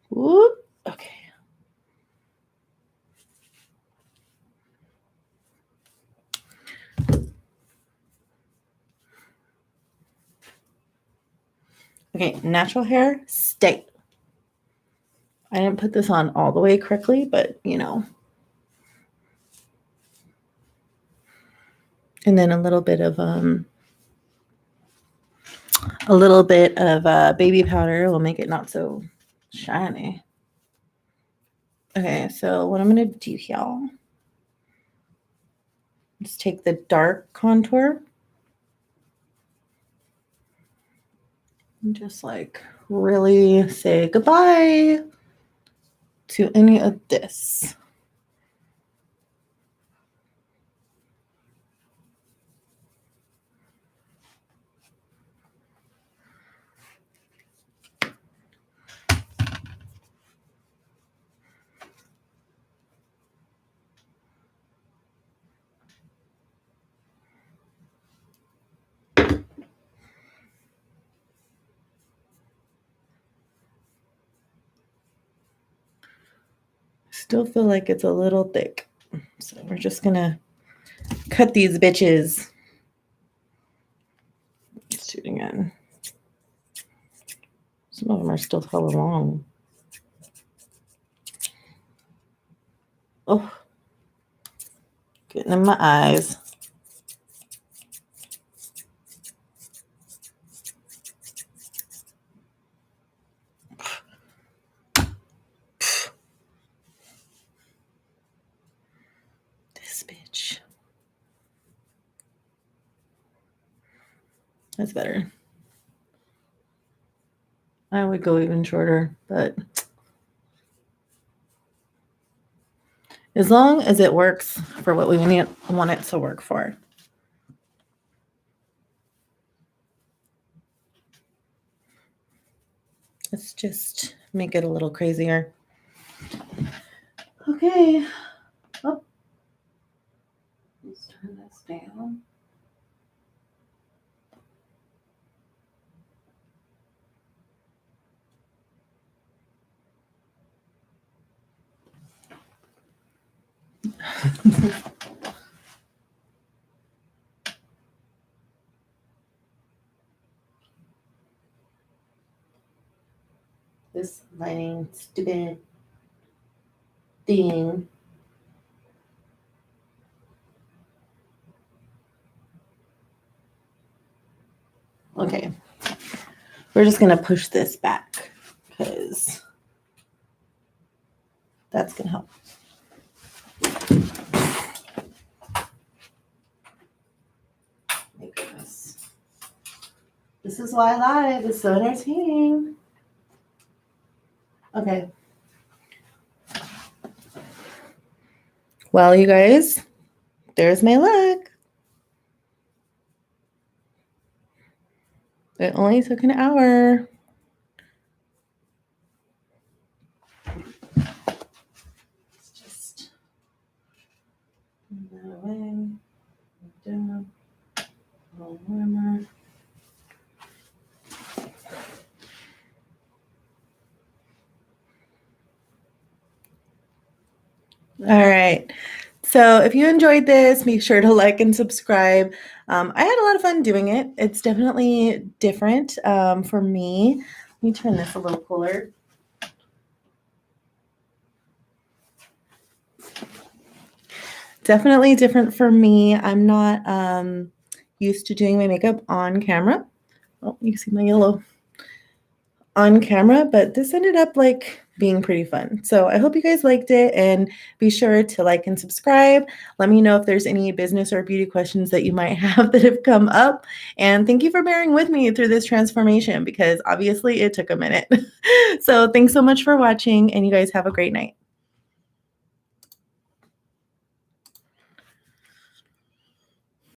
Whoop. Okay. Okay, natural hair, stay. I didn't put this on all the way correctly, but you know. And then a little bit of baby powder will make it not so shiny. Okay, so what I'm gonna do here is take the dark contour and just like really say goodbye to any of this. Still feel like it's a little thick. So we're just gonna cut these bitches. Let's do it again. Some of them are still hella long. Oh, getting in my eyes. This bitch. That's better. I would go even shorter, but as long as it works for what we want it to work for. Let's just make it a little crazier. Okay. Oh. Let's turn this down. This lighting stupid thing. Okay, We're just going to push this back because that's going to help. My goodness. This is why live is so entertaining. Okay. Well, you guys, there's my look. It only took an hour. Let's just move that away. Move down. A little warmer. All right. So if you enjoyed this, make sure to like and subscribe. I had a lot of fun doing it. It's definitely different for me. Let me turn this a little cooler. Definitely different for me. I'm not used to doing my makeup on camera. Oh, you can see my yellow on camera, but this ended up like being pretty fun. So I hope you guys liked it, and be sure to like and subscribe. Let me know if there's any business or beauty questions that you might have that have come up. And thank you for bearing with me through this transformation, because obviously it took a minute. So thanks so much for watching, and you guys have a great night.